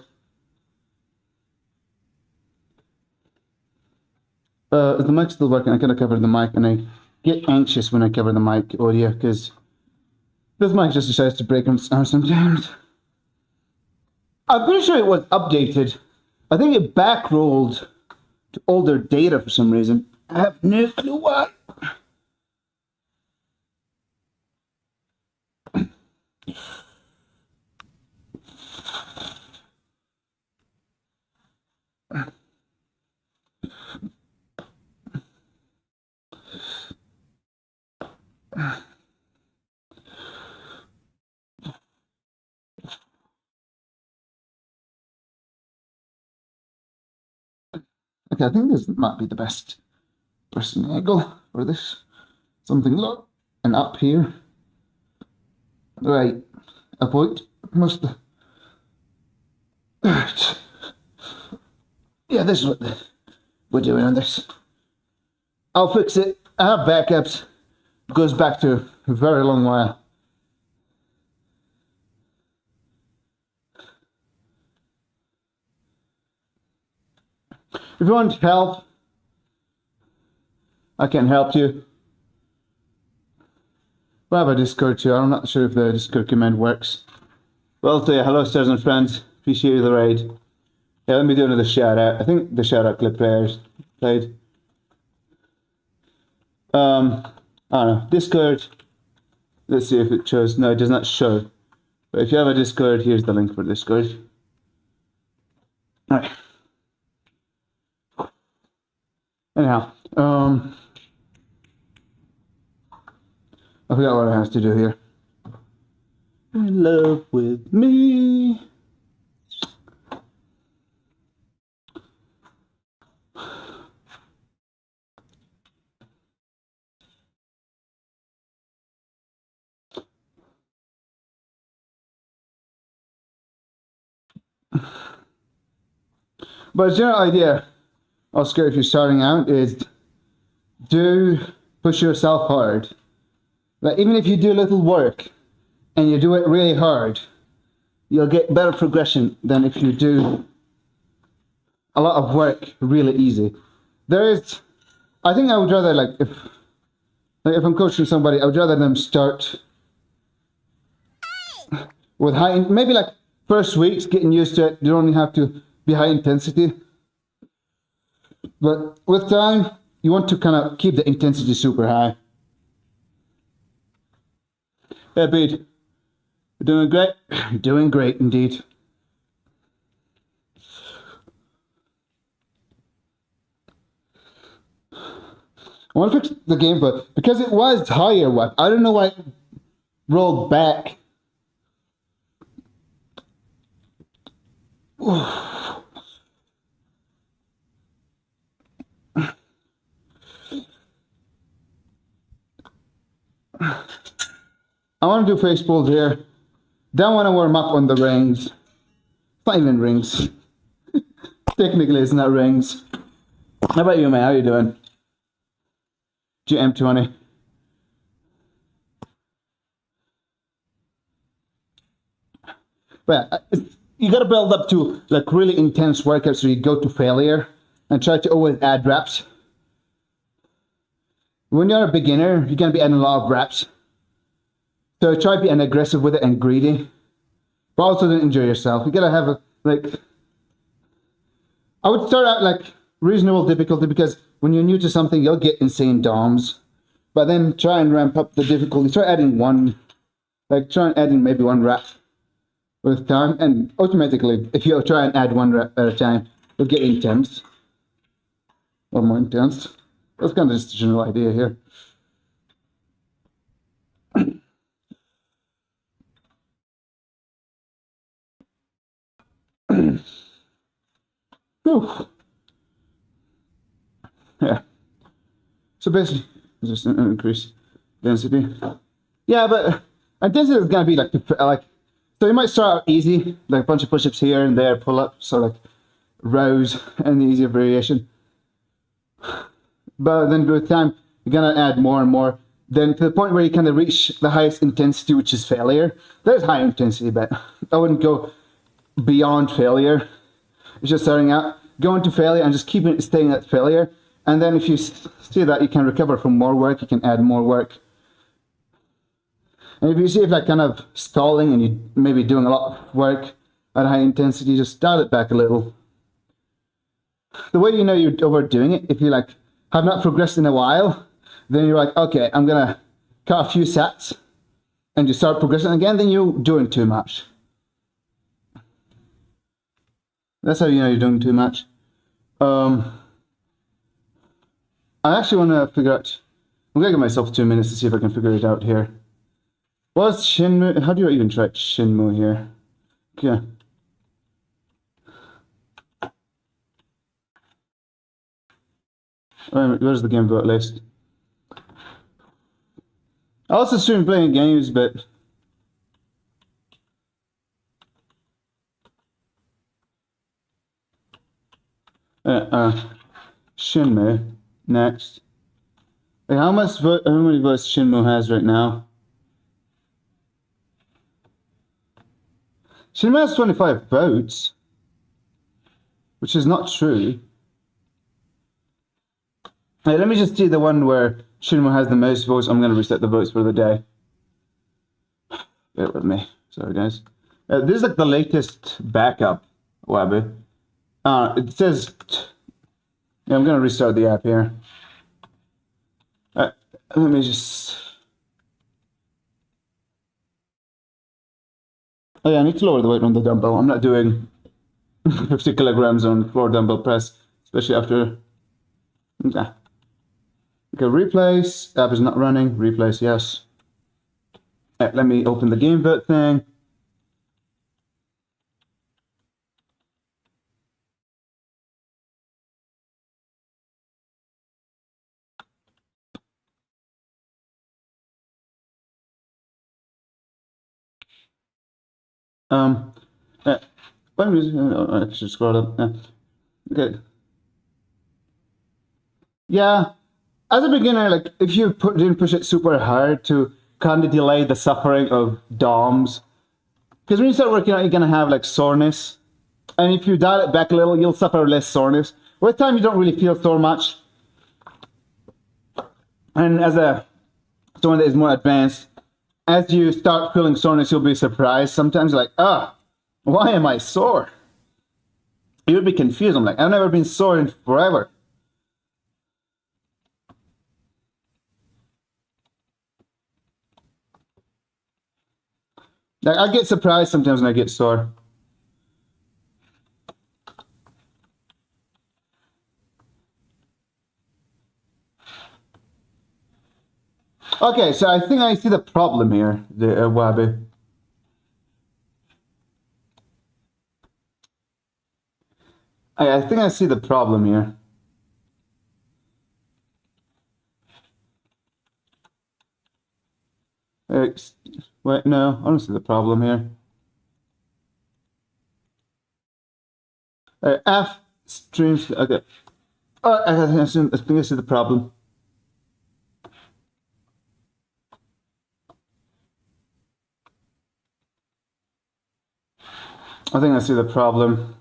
Is the mic still working? I kind of covered the mic, and I get anxious when I cover the mic audio because this mic just decides to break on sometimes. I'm pretty sure it was updated. I think it backrolled to older data for some reason. I have no clue why. Okay, I think this might be the best person angle for this. Something low and up here. Right, a point. Must. Yeah, this is what we're doing on this. I'll fix it. I have backups. It goes back to a very long while. If you want help, I can help you. We have a Discord too. I'm not sure if the Discord command works. Well, so yeah, hello, Stars and friends. Appreciate the raid. Yeah, let me do another shout out. I think the shout out clip played. I don't know. Discord. Let's see if it shows. No, it does not show. But if you have a Discord, here's the link for Discord. Alright. Anyhow, I forgot what it has to do here. In love with me. But the general idea, Oscar, if you're starting out, is do push yourself hard. Like even if you do little work and you do it really hard, you'll get better progression than if you do a lot of work really easy. I think I would rather if I'm coaching somebody, I would rather them start with maybe first weeks getting used to it. You don't have to be high intensity. But with time, you want to kind of keep the intensity super high. Yeah, Pete, you're doing great. You're doing great indeed. I want to fix the gameplay because it was higher. What I don't know why it rolled back. I want to do face pulls here. Don't want to warm up on the rings. It's not even rings. Technically, it's not rings. How about you, man? How you doing? GM20. But you gotta build up to like really intense workouts so you go to failure and try to always add reps. When you're a beginner, you're gonna be adding a lot of reps. So try to be aggressive with it and greedy. But also don't enjoy yourself. You gotta have a like I would start out like reasonable difficulty because when you're new to something you'll get insane DOMs. But then try and ramp up the difficulty. Try adding maybe one rep with time, and automatically, if you try and add one rep at a time, you'll get intense. Or more intense. That's kind of just a general idea here. Yeah. So basically, just increase density. Yeah, but intensity is gonna be like so you might start out easy, like a bunch of push-ups here and there, pull-ups, so like rows and the easier variation. But then with time, you're gonna add more and more. Then to the point where you kind of reach the highest intensity, which is failure. There's high intensity, but I wouldn't go beyond failure. It's just starting out, going to failure and just keeping staying at failure. And then if you see that you can recover from more work, you can add more work. And if you see if like kind of stalling and you maybe doing a lot of work at high intensity, just dial it back a little. The way you know you're overdoing it, if you like have not progressed in a while, then you're like, okay, I'm gonna cut a few sets, and you start progressing again, then you're doing too much. That's how you know you're doing too much. I actually want to figure out. I'm gonna give myself 2 minutes to see if I can figure it out here. What's Shinmu? How do you even try Shinmu here? Okay. Where's the game vote list? I also stream playing games, but Shinmu next. Like how many votes Shinmu has right now? Shinmu has 25 votes, which is not true. Hey, let me just see the one where Shinmu has the most votes. I'm going to reset the votes for the day. Bear with me. Sorry, guys. This is like the latest backup, Wabu. It says... Yeah, I'm going to restart the app here. Let me just... Oh yeah, I need to lower the weight on the dumbbell. I'm not doing 50 kilograms on floor dumbbell press, especially after... Okay. Okay, replace. App is not running. Replace, yes. Right, let me open the game vote thing. I should scroll up. Okay. Yeah, as a beginner, like if you didn't push it super hard to kind of delay the suffering of DOMs, because when you start working out, you're gonna have like soreness, and if you dial it back a little, you'll suffer less soreness. With time, you don't really feel so much, and as someone that is more advanced, as you start feeling soreness, you'll be surprised. Sometimes, like, why am I sore? You'll be confused. I'm like, I've never been sore in forever. Like, I get surprised sometimes when I get sore. Okay, so I think I see the problem here, the Wabi. I think I see the problem here. Wait, no, I don't see the problem here. F streams. Okay. I think I see the problem. I think I see the problem.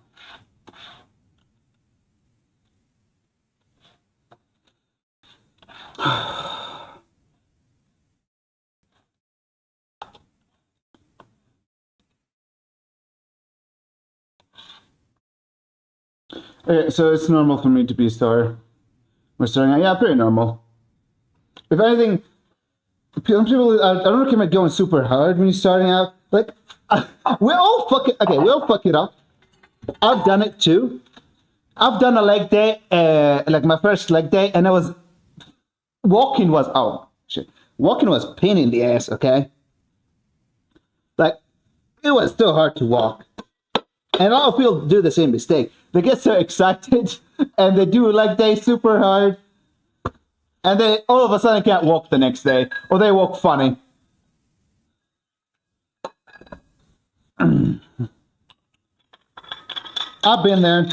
Okay, so it's normal for me to be sore. We're starting out, yeah, pretty normal. If anything, people, I don't recommend going super hard when you're starting out. Like, we all fuck it. Okay, we all fuck it up. I've done it too. I've done a leg day, like my first leg day, and walking was, oh shit, walking was pain in the ass. Okay, like it was still hard to walk, and a lot of people do the same mistake. They get so excited, and they do leg day super hard, and they all of a sudden can't walk the next day, or they walk funny. I've been there.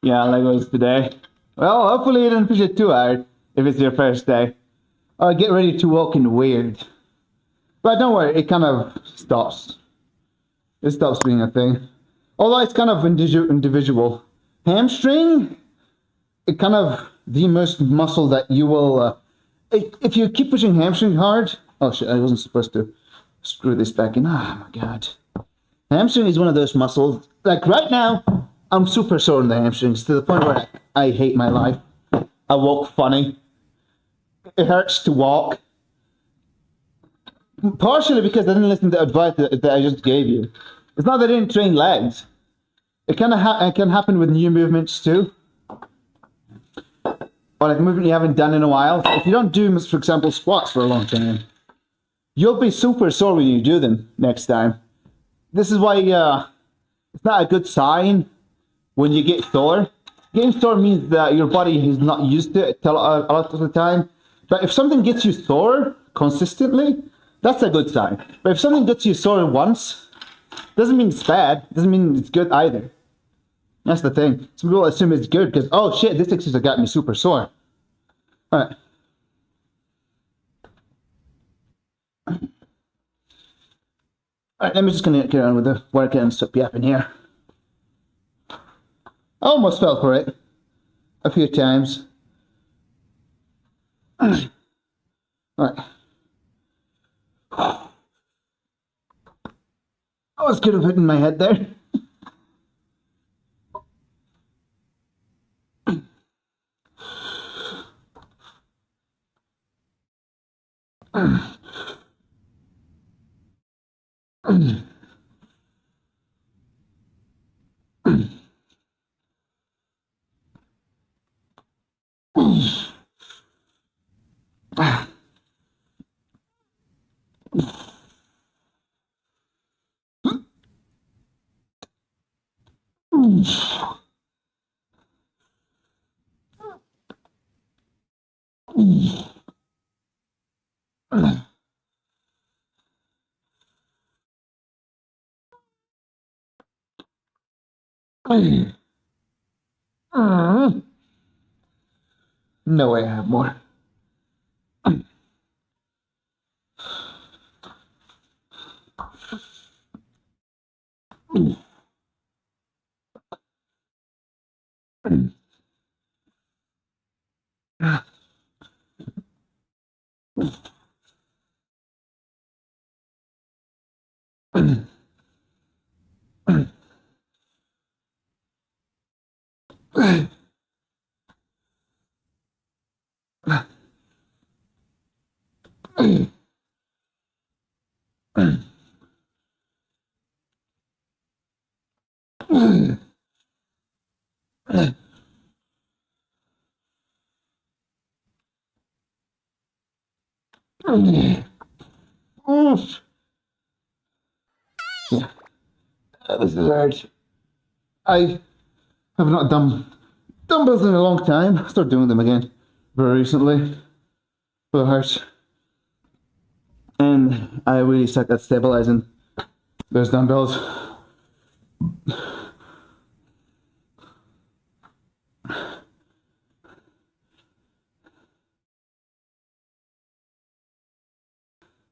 Yeah, like it was today. Well, hopefully you didn't push it too hard if it's your first day. Or get ready to walk in weird. But don't worry, it kind of stops. It stops being a thing. Although it's kind of individual. Hamstring, it kind of the most muscle that you will. If you keep pushing hamstring hard. Oh shit! I wasn't supposed to screw this back in. Oh my god. Hamstring is one of those muscles. Like right now, I'm super sore in the hamstrings to the point where I hate my life. I walk funny. It hurts to walk. Partially because I didn't listen to the advice that I just gave you. It's not that I didn't train legs. It kind of it can happen with new movements too. Or like a movement you haven't done in a while. If you don't do, for example, squats for a long time, you'll be super sore when you do them next time. This is why it's not a good sign when you get sore. Getting sore means that your body is not used to it a lot of the time. But if something gets you sore consistently, that's a good sign. But if something gets you sore once, doesn't mean it's bad. Doesn't mean it's good either. That's the thing. Some people assume it's good because, oh shit, this exercise got me super sore. Alright. Alright, let me just gonna get on with the workout and stop yapping here. I almost fell for it a few times. Alright. I was good at hitting my head there. No way I have more. Oof. Yeah, this is hard. I have not done dumbbells in a long time. I started doing them again very recently for the heart. And I really suck at stabilizing those dumbbells.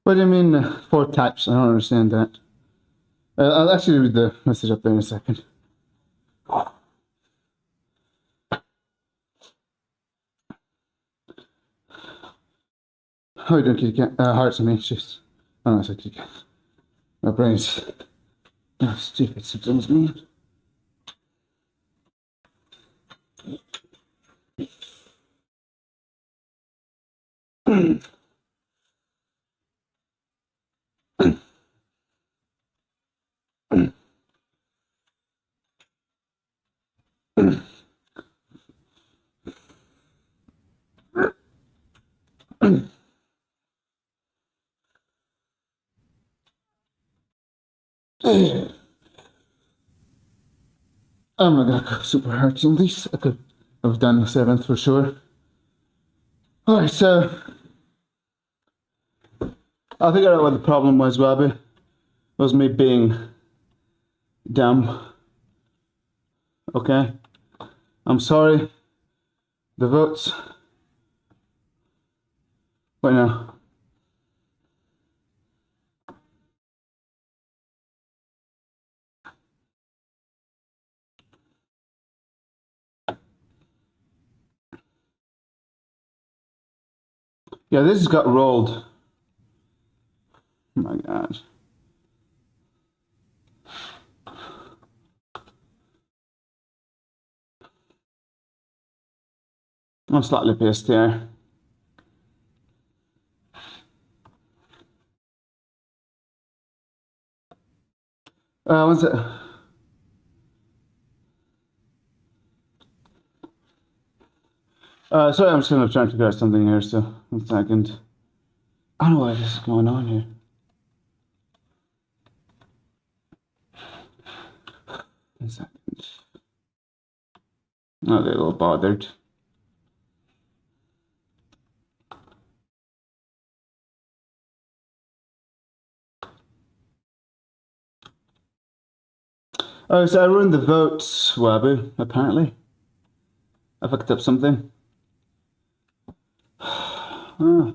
What do you mean 4 types? I don't understand that. I'll actually read the message up there in a second. How are you doing, kitty cat? Hearts, I mean, jeez. Oh, no, I said kitty cat. My brain's stupid sometimes, man. I'm not gonna go super hard on these. I could have done the 7th for sure. Alright, so I figured out what the problem was, Robbie. It was me being dumb. Okay? I'm sorry. The votes. Wait, no. Yeah, this got rolled. Oh my god. I'm slightly pissed here. What's it? Sorry, I'm just gonna try to figure out something here, so 1 second. I don't know what is going on here. One second. Not a little bothered. Oh, so I ruined the votes, Wabu, apparently. I fucked up something. Ah.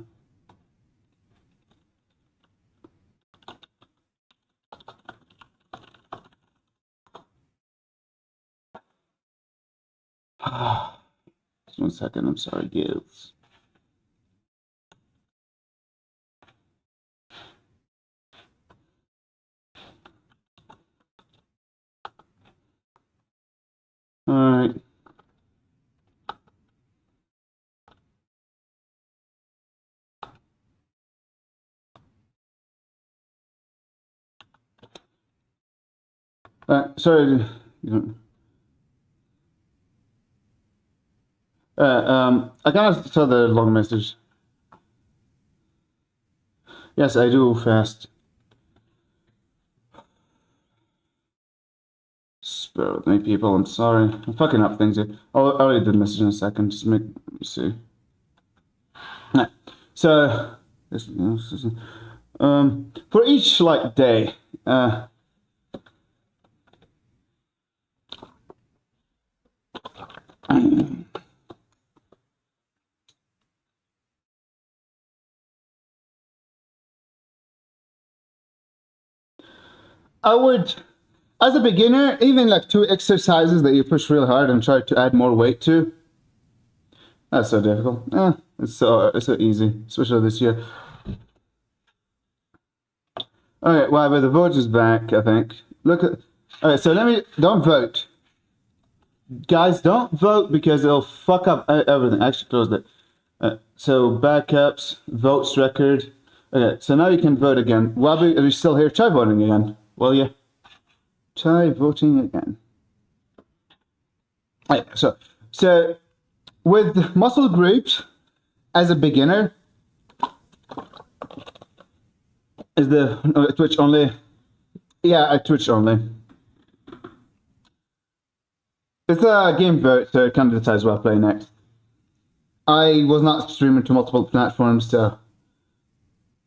Just 1 second, I'm sorry, Gills. Alright. Sorry, you don't. I can't tell the long message. Yes, I do fast. Bear with me, people. I'm sorry. I'm fucking up things here. I'll read the message in a second. Just let me see. Right. So, for each like day, I would, as a beginner, even like 2 exercises that you push really hard and try to add more weight to. That's so difficult. It's so easy, especially this year. Alright, well, but the vote is back, I think. Look at. Alright, so don't vote. Guys, don't vote because it'll fuck up everything. I actually closed it. So backups, votes record. Okay, so now you can vote again. Wabi, are you still here? Try voting again, will you? Try voting again. Right, so with muscle groups, as a beginner, is the Twitch only? Yeah, I Twitch only. It's a game vote, so it kind of decides what I play next. I was not streaming to multiple platforms, so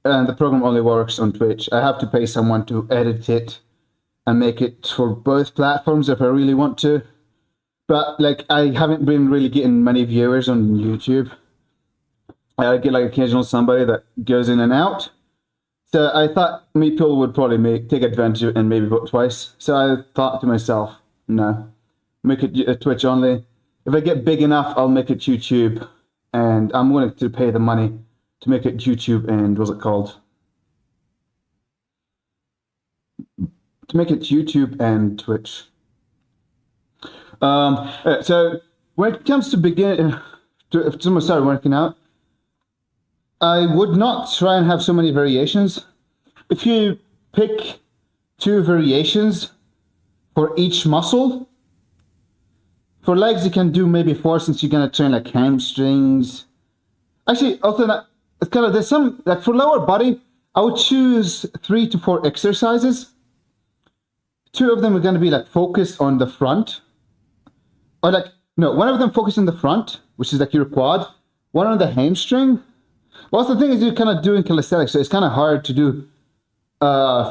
and the program only works on Twitch. I have to pay someone to edit it and make it for both platforms if I really want to. But like, I haven't been really getting many viewers on YouTube. I get like occasional somebody that goes in and out. So I thought people would probably take advantage of it and maybe vote twice. So I thought to myself, no, make it Twitch only. If I get big enough, I'll make it YouTube, and I'm willing to pay the money to make it YouTube and what's it called? To make it YouTube and Twitch. So when it comes to if someone started working out, I would not try and have so many variations. If you pick 2 variations for each muscle, for legs you can do maybe 4 since you're gonna train like hamstrings. Actually, also it's kind of there's some like for lower body, I would choose 3 to 4 exercises. 2 of them are gonna be like focused on the front. Or like, no, one of them focused on the front, which is like your quad, one on the hamstring. Well, the thing is you're kind of doing calisthenics, so it's kind of hard to do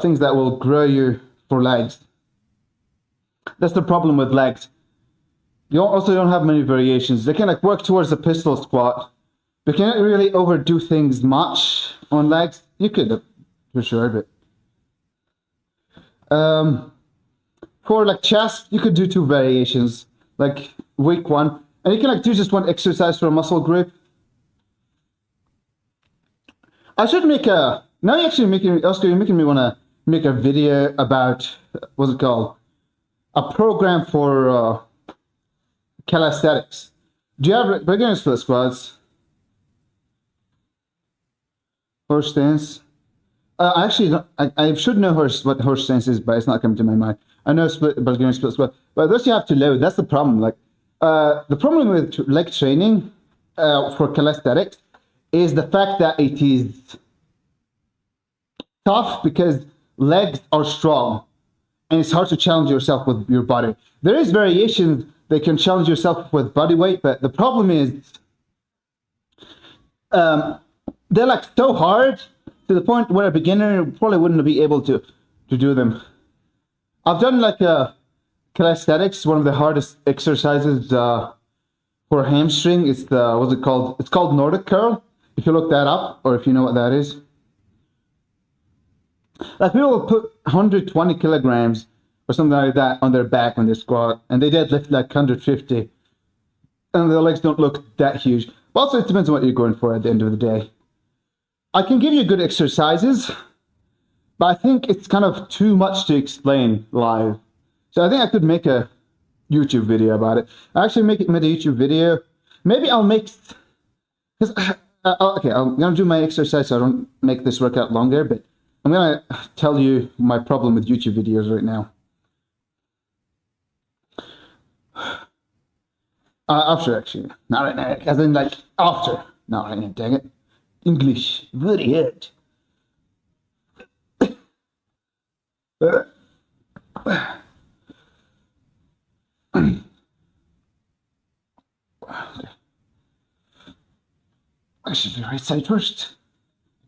things that will grow you for legs. That's the problem with legs. You also don't have many variations. They can like work towards the pistol squat, but you can't really overdo things much on legs. You could, for sure, but for like chest, you could do 2 variations. Like week 1, and you can like do just 1 exercise for a muscle group. I should make a. Now you're actually making Oscar. You're making me want to make a video about what's it called? A program for calisthenics. Do you have beginner split squats? Horse stance. Actually, I should know what horse stance is, but it's not coming to my mind. I know beginner split squat, but those you have to load. That's the problem. Like, the problem with leg training for calisthenics is the fact that it is tough because legs are strong, and it's hard to challenge yourself with your body. There is variations that can challenge yourself with body weight, but the problem is they're like so hard to the point where a beginner probably wouldn't be able to do them. I've done like calisthenics, one of the hardest exercises for hamstring. It's the, what's it called? It's called Nordic curl. If you look that up, or if you know what that is. Like people will put 120 kilograms or something like that on their back when they squat, and they deadlift like 150, and their legs don't look that huge. But also, it depends on what you're going for at the end of the day. I can give you good exercises, but I think it's kind of too much to explain live. So I think I could make a YouTube video about it. I actually made a YouTube video. Maybe I'll make, because okay, I'm gonna do my exercise so I don't make this workout longer, but I'm gonna tell you my problem with YouTube videos right now. After actually, not right now, as in like after, not right now, dang it. English, very hard. I should do right side first,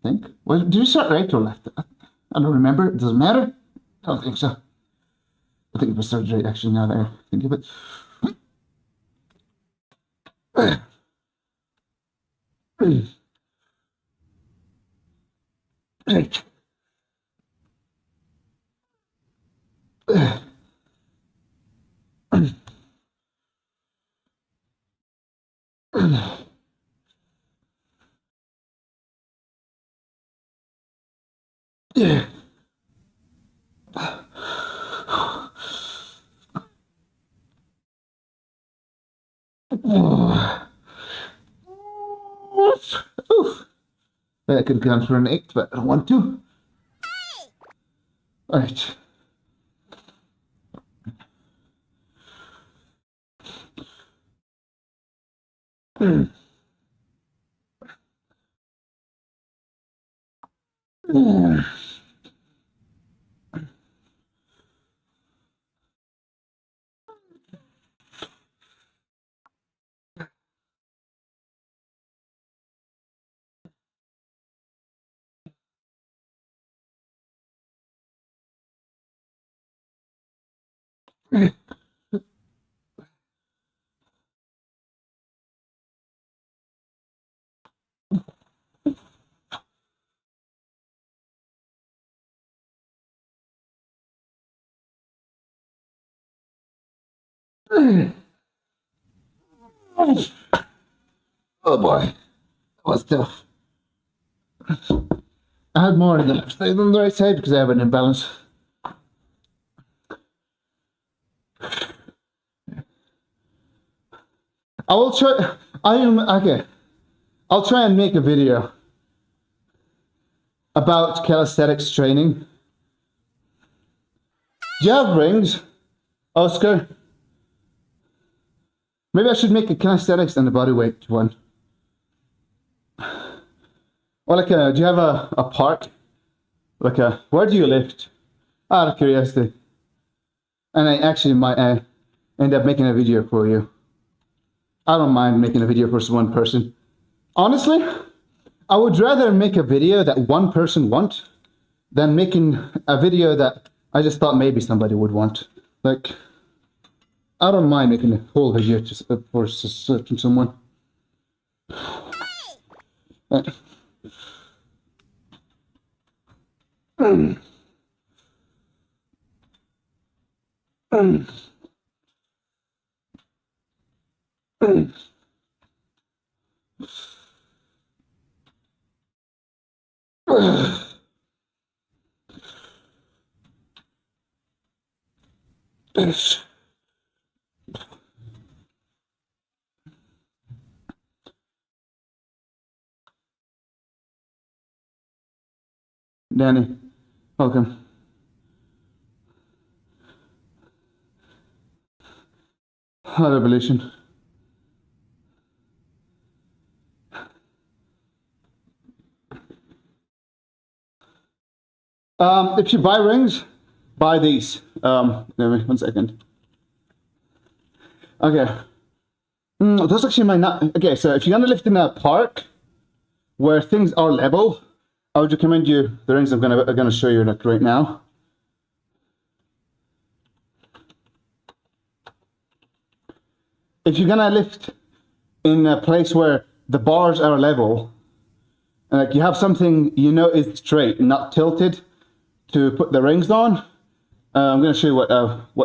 I think. Well, did you start right or left? I don't remember. It doesn't matter. I don't think so. I think it was started right actually now that I think of it. Yeah. Oof. I could have gone for an 8, but I don't want to. Alright. Oh boy, that was tough. I had more on the left side than the right side because I have an imbalance. I will try. Okay. I'll try and make a video about calisthenics training. Do you have rings, Oscar? Maybe I should make a calisthenics and a bodyweight one. Or like do you have a park? Where do you lift? Out of curiosity. And I actually might end up making a video for you. I don't mind making a video for one person. Honestly, I would rather make a video that one person wants than making a video that I just thought maybe somebody would want. Like, I don't mind making a whole video just for searching someone. Danny, welcome. Hi, Revolution. If you buy rings, buy these. One second. Okay. Those actually might not. Okay, so if you're gonna lift in a park where things are level, I would recommend you the rings I'm gonna show you like right now. If you're gonna lift in a place where the bars are level, and like you have something you know is straight and not tilted to put the rings on, I'm gonna show you what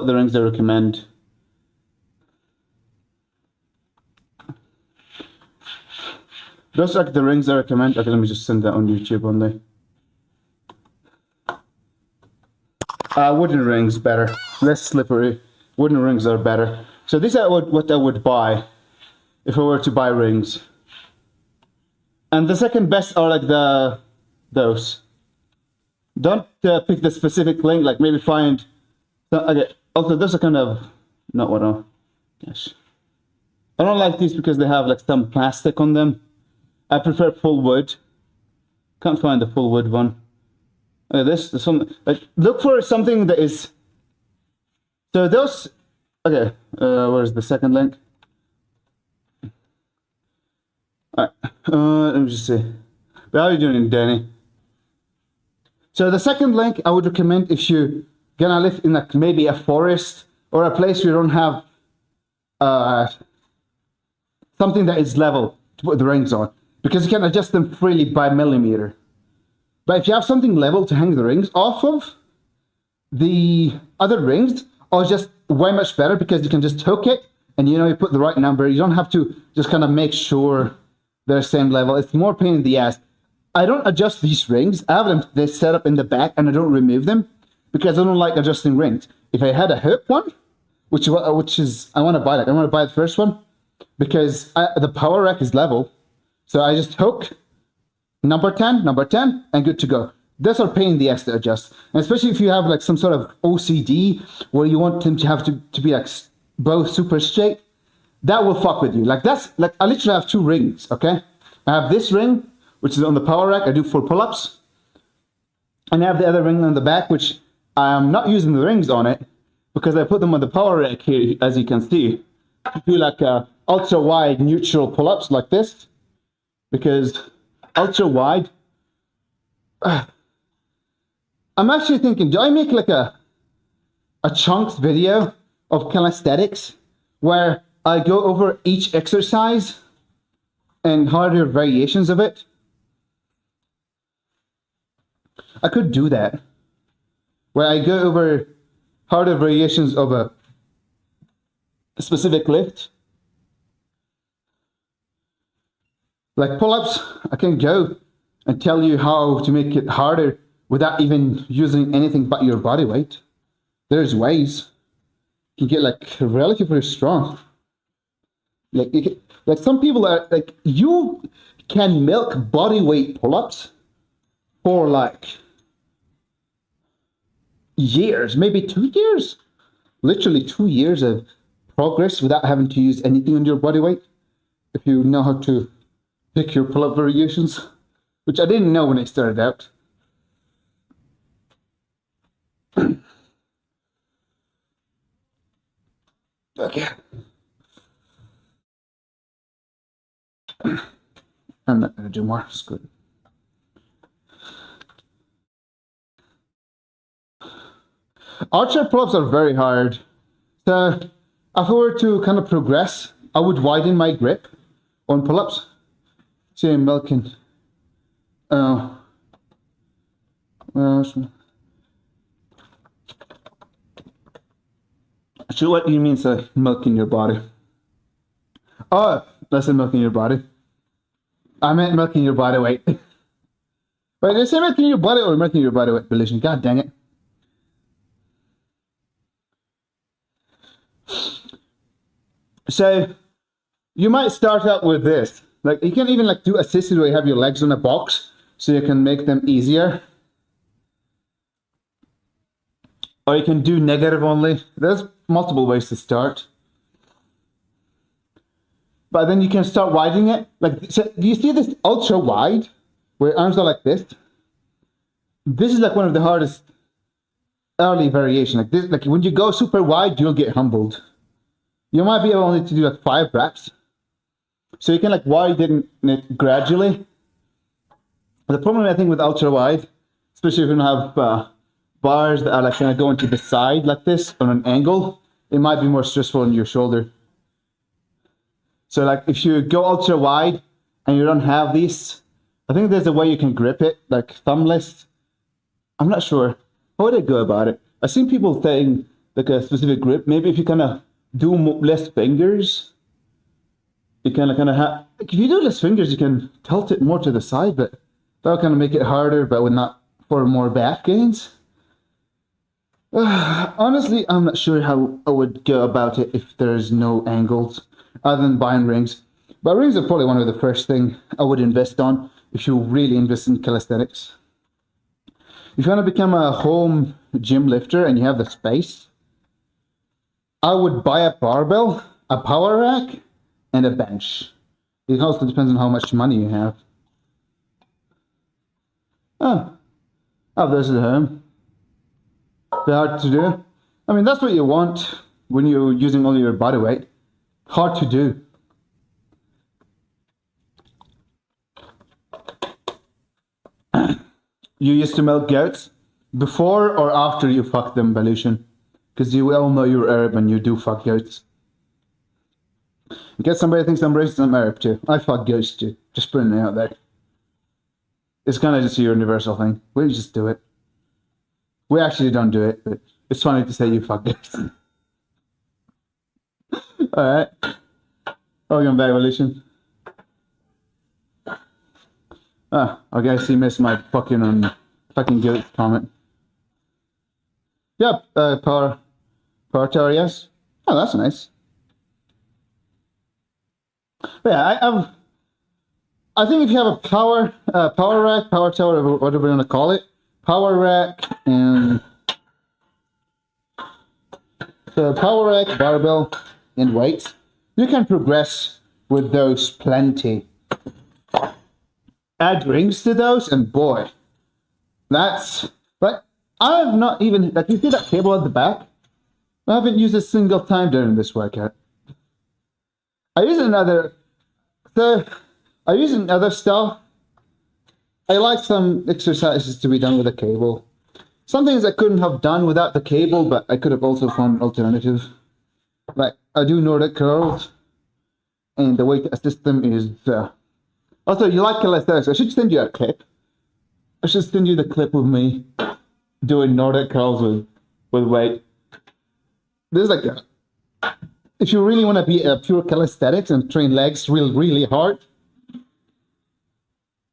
the rings they recommend. Those are like the rings I recommend. Okay, let me just send that on YouTube only. Wooden rings better, less slippery. Wooden rings are better. So these are what I would buy if I were to buy rings. And the second best are like those. Don't pick the specific link. Like maybe find. Okay. Also, those are kind of not what I. Gosh. I don't like these because they have like some plastic on them. I prefer full wood. Can't find the full wood one. There's some. Like, look for something that is. So those. Okay, where's the second link? Alright, let me just see. How are you doing, Danny? So the second link I would recommend if you're gonna live in like maybe a forest or a place where you don't have something that is level to put the rings on, because you can adjust them freely by millimeter. But if you have something level to hang the rings off of, the other rings are just way much better because you can just hook it and you put the right number. You don't have to just kind of make sure they're same level. It's more pain in the ass. I don't adjust these rings. I have them they set up in the back and I don't remove them because I don't like adjusting rings. If I had a hook one, which is I want to buy that. I want to buy the first one because the power rack is level. So I just hook number 10, and good to go. Those are pain in the ass to adjust. And especially if you have like some sort of OCD where you want them to have to be like both super straight, that will fuck with you. Like that's like I literally have two rings, okay? I have this ring, which is on the power rack, I do 4 pull-ups. And I have the other ring on the back, which I'm not using the rings on it because I put them on the power rack here, as you can see. I do like ultra wide neutral pull-ups like this. Because ultra wide, I'm actually thinking, do I make like a chunks video of calisthenics where I go over each exercise and harder variations of it? I could do that, where I go over harder variations of a specific lift. Like pull-ups, I can go and tell you how to make it harder without even using anything but your body weight. There's ways. You can get like relatively strong. Like some people are like, you can milk body weight pull-ups for like years, maybe 2 years. Literally 2 years of progress without having to use anything on your body weight. If you know how to pick your pull-up variations, which I didn't know when I started out. Okay. I'm not going to do more. It's good. Archer pull-ups are very hard. So if I were to kind of progress, I would widen my grip on pull-ups. See, I'm milking. Oh. So what do you mean, say, milking your body? Oh, that's milking your body. I meant milking your body weight. Wait, did I say milking your body or milking your body weight collision? God dang it. So, you might start out with this. Like, you can even like do assisted where you have your legs on a box so you can make them easier. Or you can do negative only. There's multiple ways to start. But then you can start widening it. Like, so do you see this ultra wide where arms are like this? This is like one of the hardest early variation. Like this, like when you go super wide, you'll get humbled. You might be able only to do like 5 reps. So you can like widen it gradually. But the problem I think with ultra wide, especially if you don't have bars that are like kind of going to the side like this on an angle, it might be more stressful on your shoulder. So like if you go ultra wide and you don't have these, I think there's a way you can grip it, like thumbless. I'm not sure. How would I go about it? I've seen people saying like a specific grip. Maybe if you kind of do less fingers, you kind of have, like if you do less fingers, you can tilt it more to the side, but that'll kind of make it harder, but with not for more back gains. Honestly, I'm not sure how I would go about it if there's no angles other than buying rings. But rings are probably one of the first thing I would invest on if you really invest in calisthenics. If you want to become a home gym lifter and you have the space, I would buy a barbell, a power rack, and a bench. It also depends on how much money you have. Oh, those at home. They're hard to do. I mean, that's what you want when you're using all your body weight. Hard to do. You used to milk goats before or after you fucked them, Belution? Because you all know you're Arab and you do fuck goats. In case somebody thinks I'm racist, I'm Arab too. I fuck goats too. Just putting it out there. It's kind of just a universal thing. We just do it. We actually don't do it, but it's funny to say you fuck goats. Alright. Welcome back, Evolution. I guess he missed my fucking goat comment. Yep, power tower, yes. Oh, that's nice. But yeah, I think if you have a power rack, power tower, whatever you want to call it, power rack, and so power rack, barbell, and weights. You can progress with those plenty. Add rings to those, and boy, that's like I've not even like you see that cable at the back. I haven't used a single time during this workout. I use another stuff. I like some exercises to be done with a cable. Some things I couldn't have done without the cable, but I could have also found alternatives. Like I do Nordic curls, and the weight system is. Also, you like calisthenics? I should send you a clip. I should send you the clip of me doing Nordic curls with weight. There's like if you really want to be a pure calisthenics and train legs really hard,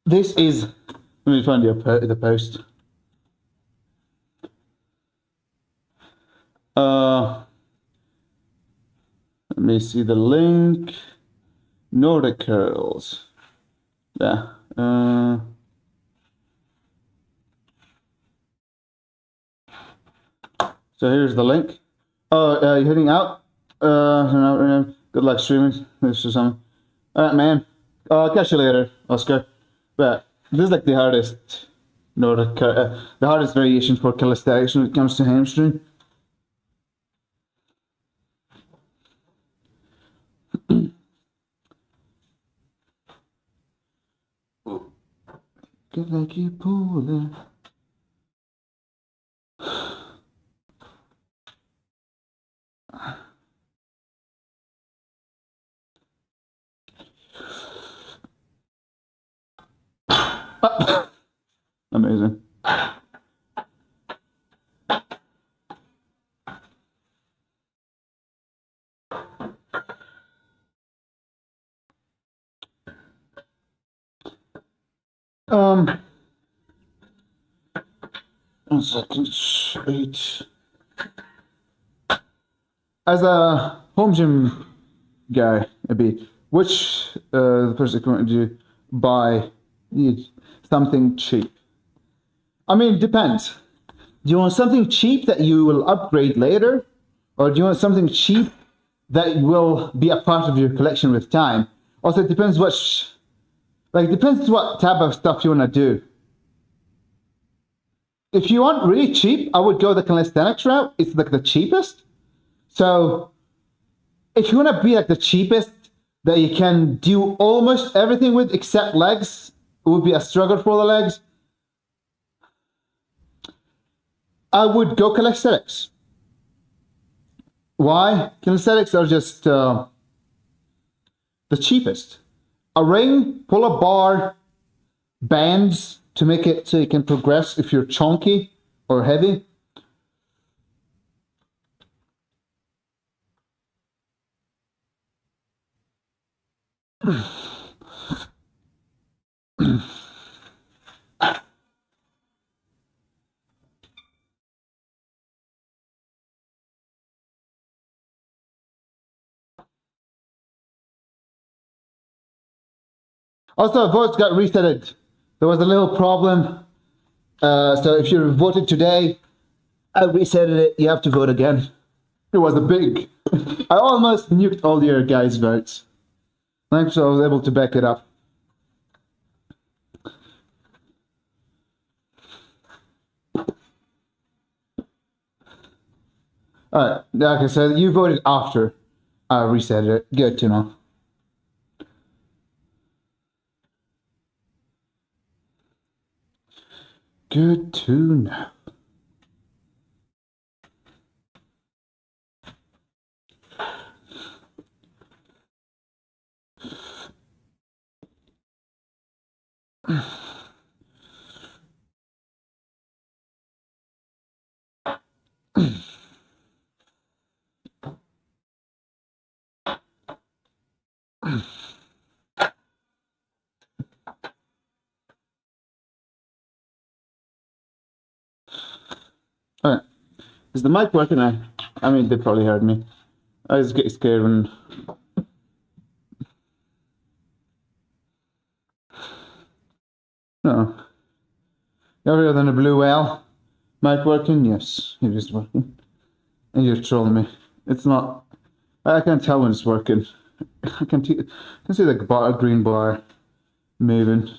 this is. Let me find the post. Let me see the link. Nordic curls. Yeah. So here's the link. Oh, you heading out? Good luck streaming. This is something. All right, man. I'll catch you later, Oscar. But this is like the hardest Nordic, the hardest variation for calisthenics when it comes to hamstring. Get like you pull it. Amazing. One second. Wait. As a home gym guy, a bit, which the person going to buy needs something cheap. I mean, it depends. Do you want something cheap that you will upgrade later, or do you want something cheap that will be a part of your collection with time? Also, it depends depends what type of stuff you want to do. If you want really cheap, I would go the calisthenics route. It's like the cheapest. So if you want to be like the cheapest that you can do almost everything with except legs, it would be a struggle for the legs. I would go calisthenics. Why? Calisthenics are just the cheapest. A ring, pull a bar, bands to make it so you can progress if you're chunky or heavy. Also, votes got resetted. There was a little problem. So if you voted today, I reset it. You have to vote again. It was a big. I almost nuked all your guys' votes. Thanks, I was able to back it up. Alright, like I said, you voted after I reset it. Good to know. Good to know. Alright. Is the mic working? I mean, they probably heard me. I just get scared when... No. Ever than a blue whale? Mic working? Yes, it is working. And you're trolling me. It's not... I can't tell when it's working. I can see the green bar moving.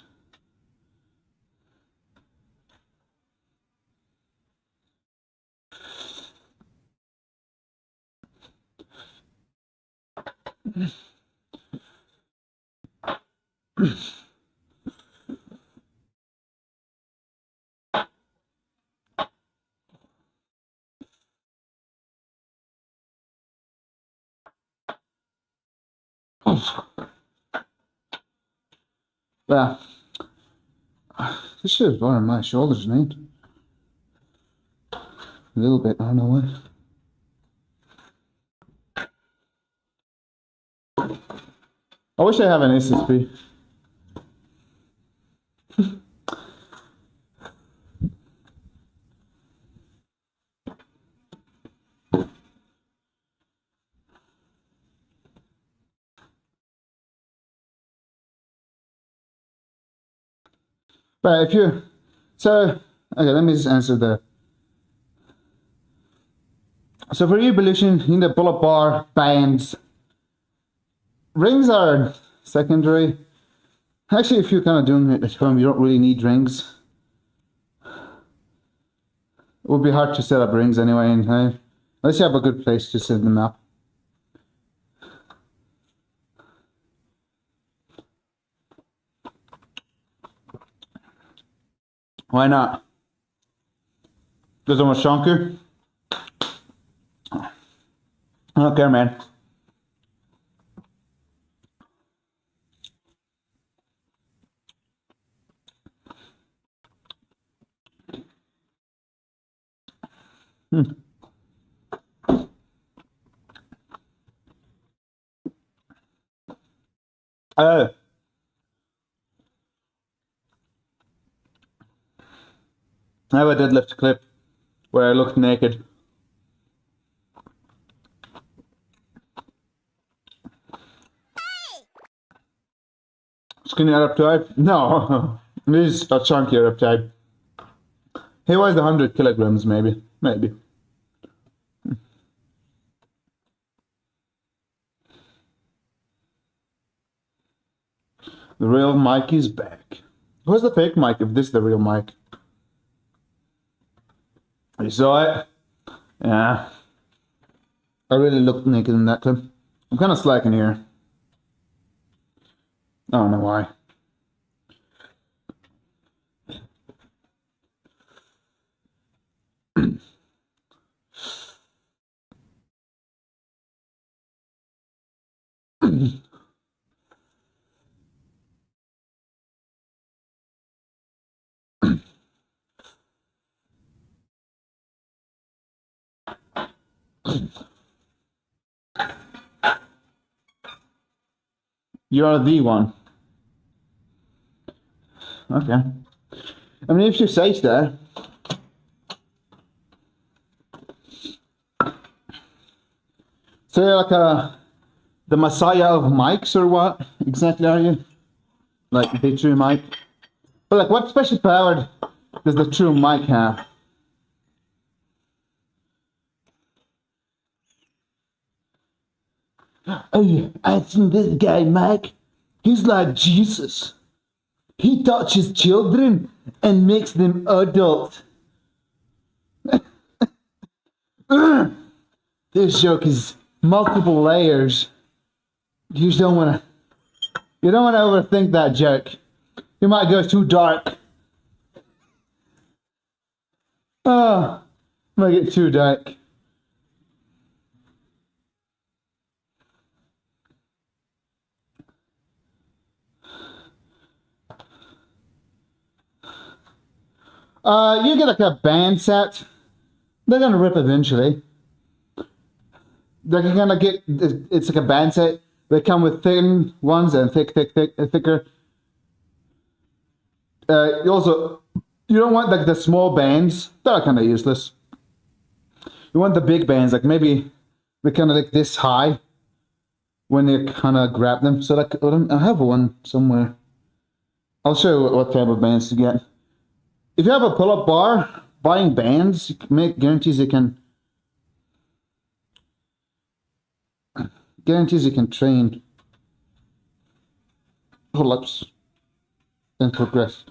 Yeah. This should have gone on my shoulders, mate. A little bit, I don't know why. I wish I have an SSP. But if you, so, okay, let me just answer the. So for evolution, you need a pull-up bar, bands. Rings are secondary. Actually, if you're kind of doing it at home, you don't really need rings. It would be hard to set up rings anyway, unless you have a good place to set them up. Why not? Does almost chunky. I don't care, man. I have a deadlift clip where I looked naked. Skinny Arab type? No, he's a chunky Arab type. He weighs 100 kilograms, maybe. The real Mike is back. Where's the fake Mike if this is the real Mike? You saw it? Yeah. I really looked naked in that clip. I'm kind of slacking here. I don't know why. You're the one. Okay. I mean, if you say so. So you're like the messiah of mics, or what exactly are you? Like the true mic? But like, what special power does the true mic have? Oh, I've seen this guy, Mike. He's like Jesus. He touches children and makes them adult. This joke is multiple layers. You don't want to overthink that joke. You might go too dark. Oh, might get too dark. You get like a band set. They're gonna rip eventually. They're gonna get. It's like a band set. They come with thin ones and thicker. You don't want like the small bands. They're kind of useless. You want the big bands, like maybe they're kind of like this high when you kind of grab them. So like, I have one somewhere. I'll show you what type of bands to get. If you have a pull-up bar, buying bands guarantees you can train. pull-ups and progress.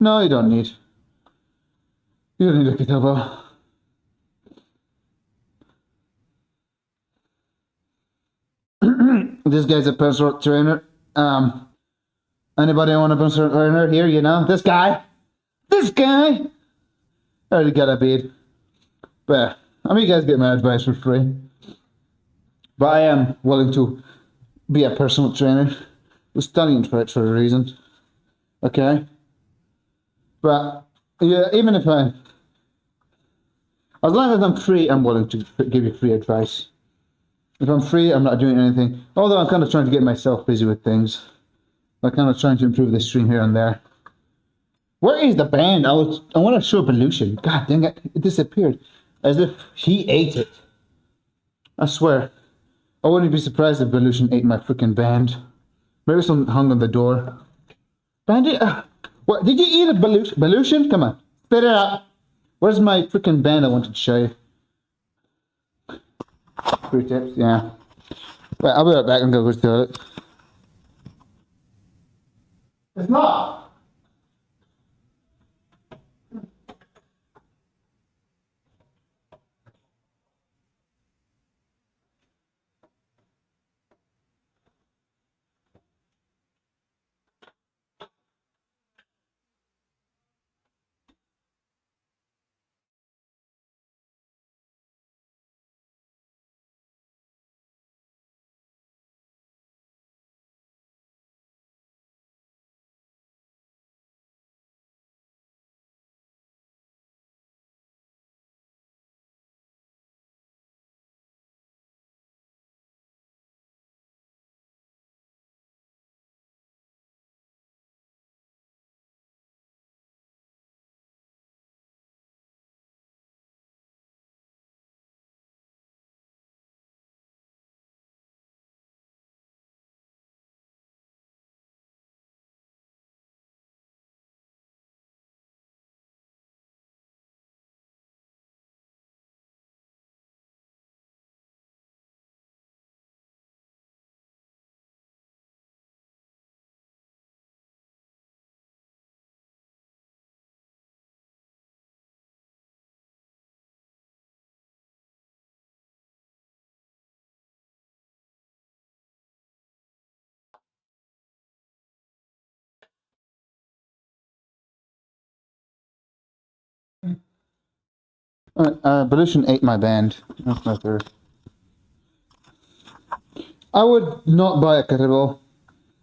No, you don't need. You don't need a kettlebell. This guy's a personal trainer. Anybody want a personal trainer here? You know, this guy. This guy. I already got a bid. But I mean, you guys get my advice for free. But I am willing to be a personal trainer. I was studying for it for a reason. Okay. But yeah, even if I, as long as I'm free, I'm willing to give you free advice. If I'm free, I'm not doing anything. Although I'm kind of trying to get myself busy with things. I'm kind of trying to improve the stream here and there. Where is the band? I want to show Evolution. God dang it, it disappeared. As if he ate it. I swear. I wouldn't be surprised if Evolution ate my freaking band. Maybe something hung on the door. Bandit? What? Did you eat a Evolution? Come on. Spit it out. Where's my freaking band I wanted to show you? Free tips, yeah. Wait, I'll be right back and go to the toilet. It's not. Evolution ate my band. That's my third. I would not buy a kettlebell.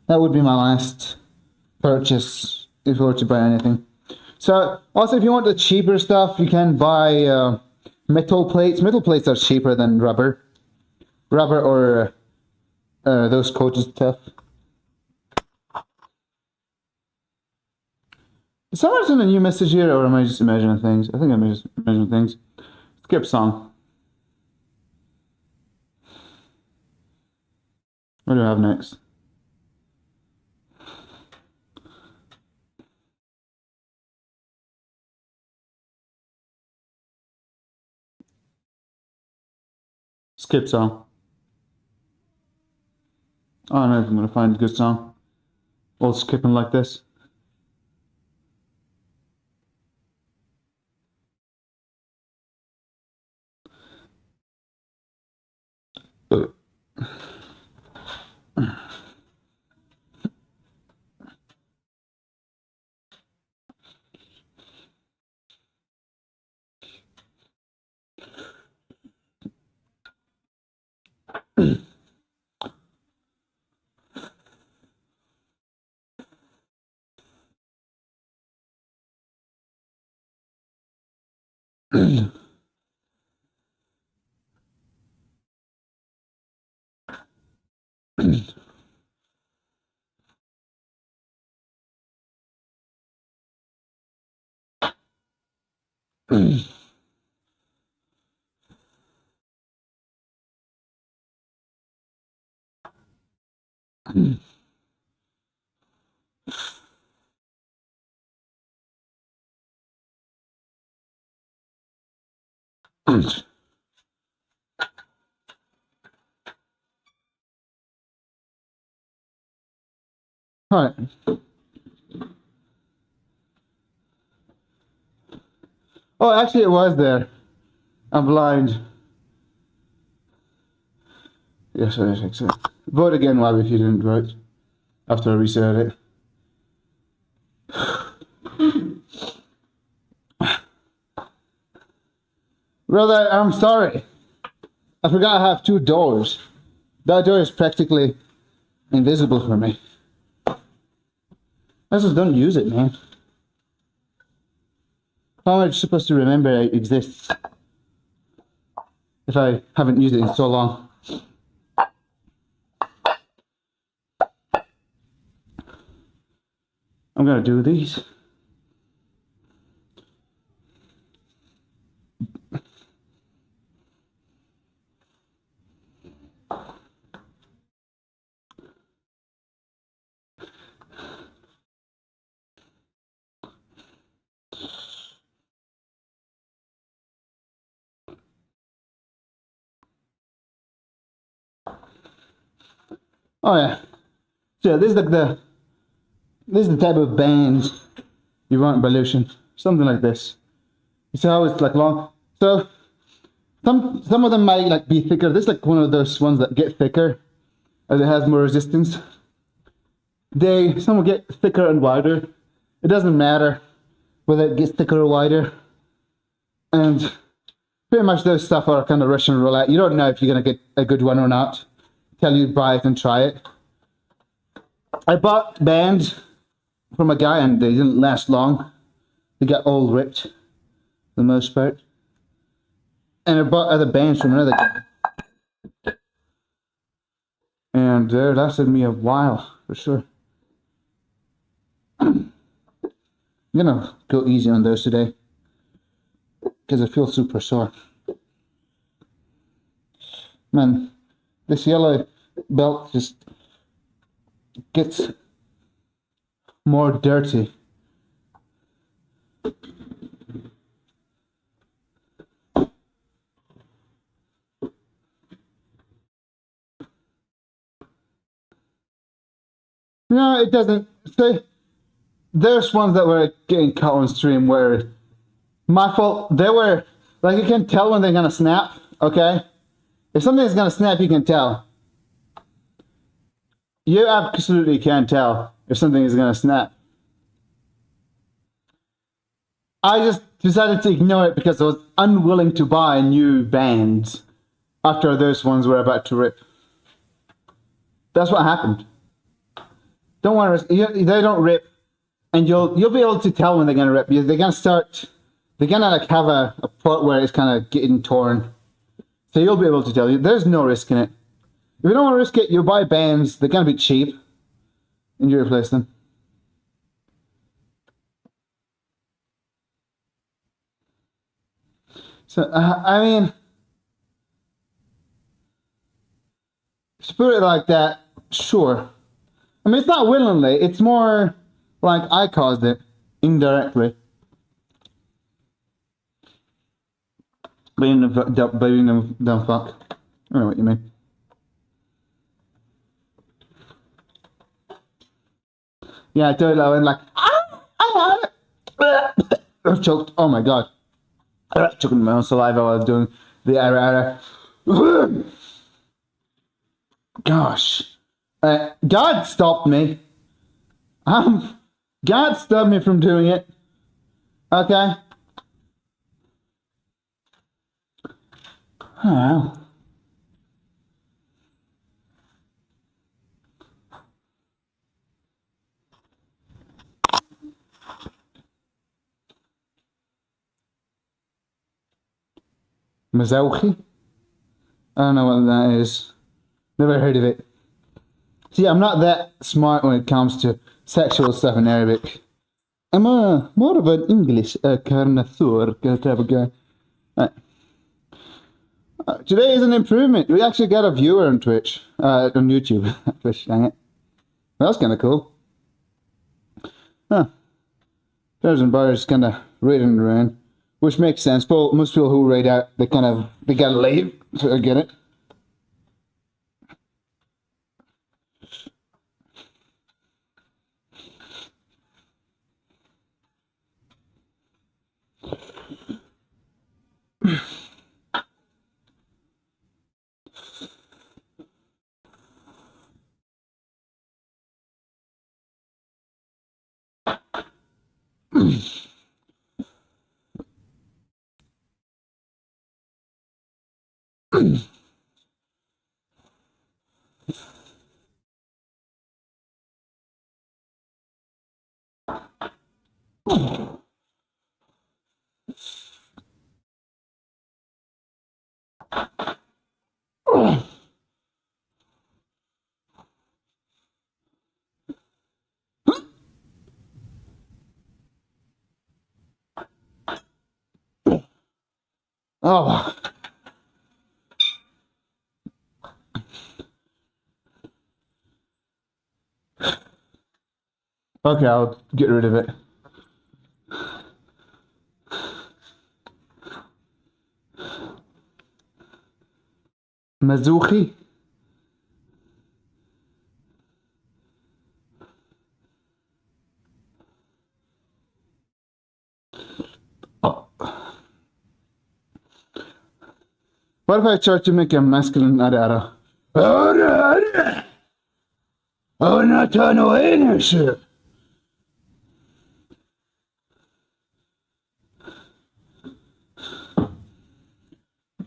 That would be my last purchase if I were to buy anything. So, also, if you want the cheaper stuff, you can buy metal plates. Metal plates are cheaper than rubber. Rubber or those coated stuff. Is someone sending a new message here, or am I just imagining things? I think I'm just imagining things. Skip song. What do I have next? Skip song. I don't know if I'm gonna find a good song. All skipping like this. Alright. Oh, actually it was there. I'm blind. Yes, I think so. Vote again, Wab, if you didn't vote. After I reset it. Brother, I'm sorry. I forgot I have 2 doors. That door is practically invisible for me. I just don't use it, man. How am I supposed to remember it exists if I haven't used it in so long? I'm gonna do these. Oh yeah. So this is like this is the type of band you want by Lucian. Something like this. You see how it's like long? So some of them might like be thicker. This is like one of those ones that get thicker as it has more resistance. Some will get thicker and wider. It doesn't matter whether it gets thicker or wider. And pretty much those stuff are kind of Russian roulette. You don't know if you're gonna get a good one or not. Tell you buy it and try it. I bought bands from a guy and they didn't last long. They got all ripped, for the most part. And I bought other bands from another guy. And they lasted me a while, for sure. I'm gonna go easy on those today, because I feel super sore. Man, this yellow belt just gets more dirty. No, it doesn't. See, there's ones that were getting cut on stream where my fault. They were like, you can tell when they're gonna snap. Okay, if something's gonna snap, you can tell. You absolutely can tell if something is gonna snap. I just decided to ignore it because I was unwilling to buy new bands after those ones were about to rip. That's what happened. Don't worry, they don't rip, and you'll be able to tell when they're gonna rip. They're gonna like have a part where it's kind of getting torn, so you'll be able to tell. There's no risk in it. If you don't want to risk it, you buy bands. They're gonna be cheap, and you replace them. So I mean, to put it like that, sure. I mean, it's not willingly. It's more like I caused it indirectly. Being a dumb fuck. I know what you mean. Yeah, I totally. I went like, I had it. I choked. Oh my god. Choking my own saliva while I was doing the error. Gosh. God stopped me. God stopped me from doing it. Okay. Oh, well. Mazauchi? I don't know what that is. Never heard of it. See, I'm not that smart when it comes to sexual stuff in Arabic. I'm more of an English connoisseur type of guy. Today is an improvement. We actually got a viewer on Twitch, on YouTube. Twitch, dang it. That's kind of cool. Huh. Bears and Bars kind of raiding around. which makes sense. But most people who ride out, they gotta leave, so I get it. Oh. Okay, I'll get rid of it. Mazuki? Oh. What if I try to make a masculine Adara? Oh, not on the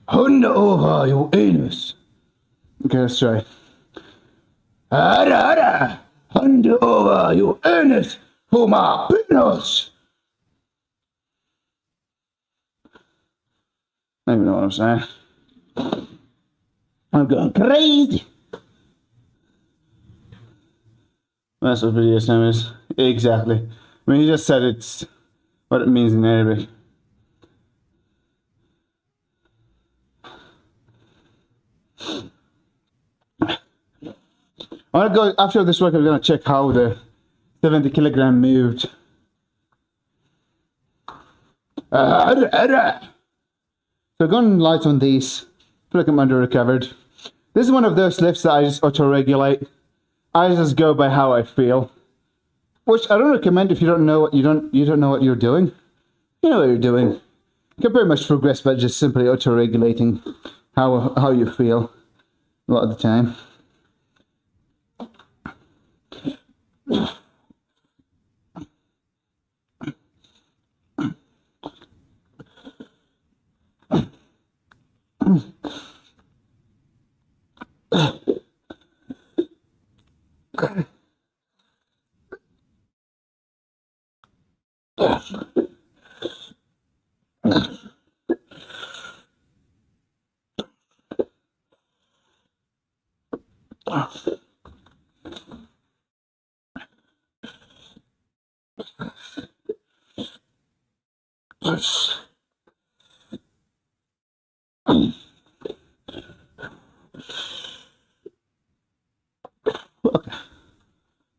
Hund over your anus. Okay, let's try. Hand over your anus for my penis. I don't even know what I'm saying. I'm going crazy. That's what BDSM is. Exactly. I mean, he just said it's what it means in Arabic. I'm gonna go after this work. I'm gonna check how the 70 kilogram moved. So going light on these, feel like I'm under recovered. This is one of those lifts that I just auto-regulate. I just go by how I feel, which I don't recommend if you don't know what you don't know what you're doing. You know what you're doing. You can pretty much progress by just simply auto-regulating how you feel a lot of the time.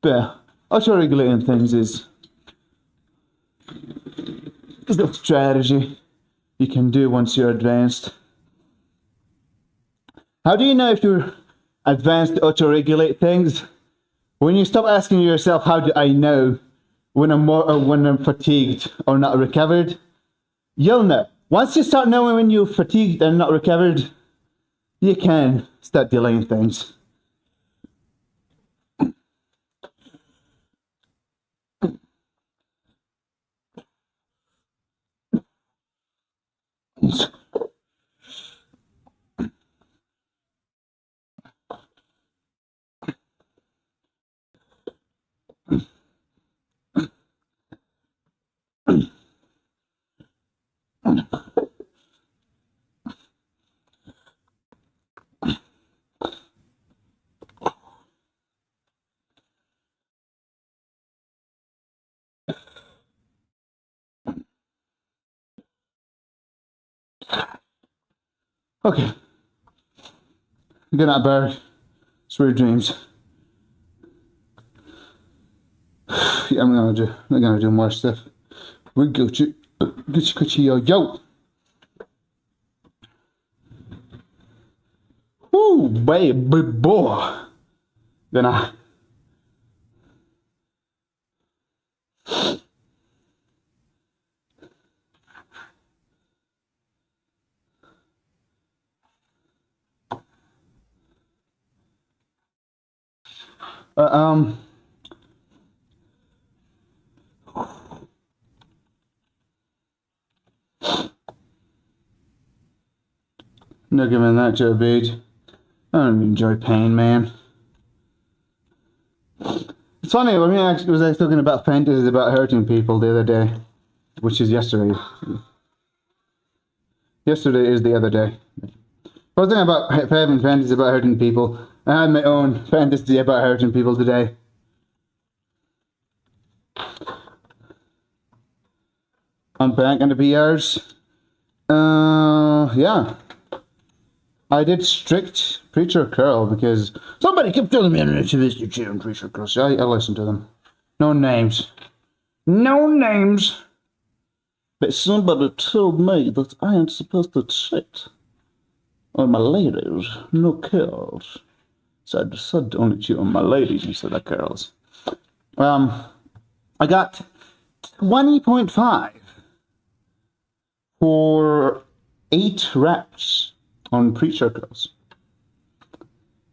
But auto-regulating things is a strategy you can do once you're advanced. How do you know if you're advanced to auto-regulate things? When you stop asking yourself, how do I know when I'm fatigued or not recovered? You'll know. Once you start knowing when you're fatigued and not recovered, you can start delaying things. Okay. Good night, Barry. Sweet dreams. Yeah, I'm gonna do more stuff. We Gucci. Yo, yo. Woo, baby boy. Then I. Uh, um. No giving that to a beat. I don't enjoy pain, man. It's funny, I mean, I was talking about fantasies about hurting people the other day, which is yesterday. Yesterday is the other day. I was thinking about having fantasies about hurting people. I had my own fantasy about hurting people today. I'm back in the PRs. Yeah. I did strict preacher curl because somebody kept telling me I'm an activist chair and preacher curl, so I listened to them. No names. No names. But somebody told me that I ain't supposed to cheat on my ladies, no curls. So I decided to only cheat on my ladies instead of curls. I got 20.5 for 8 reps on preacher curls.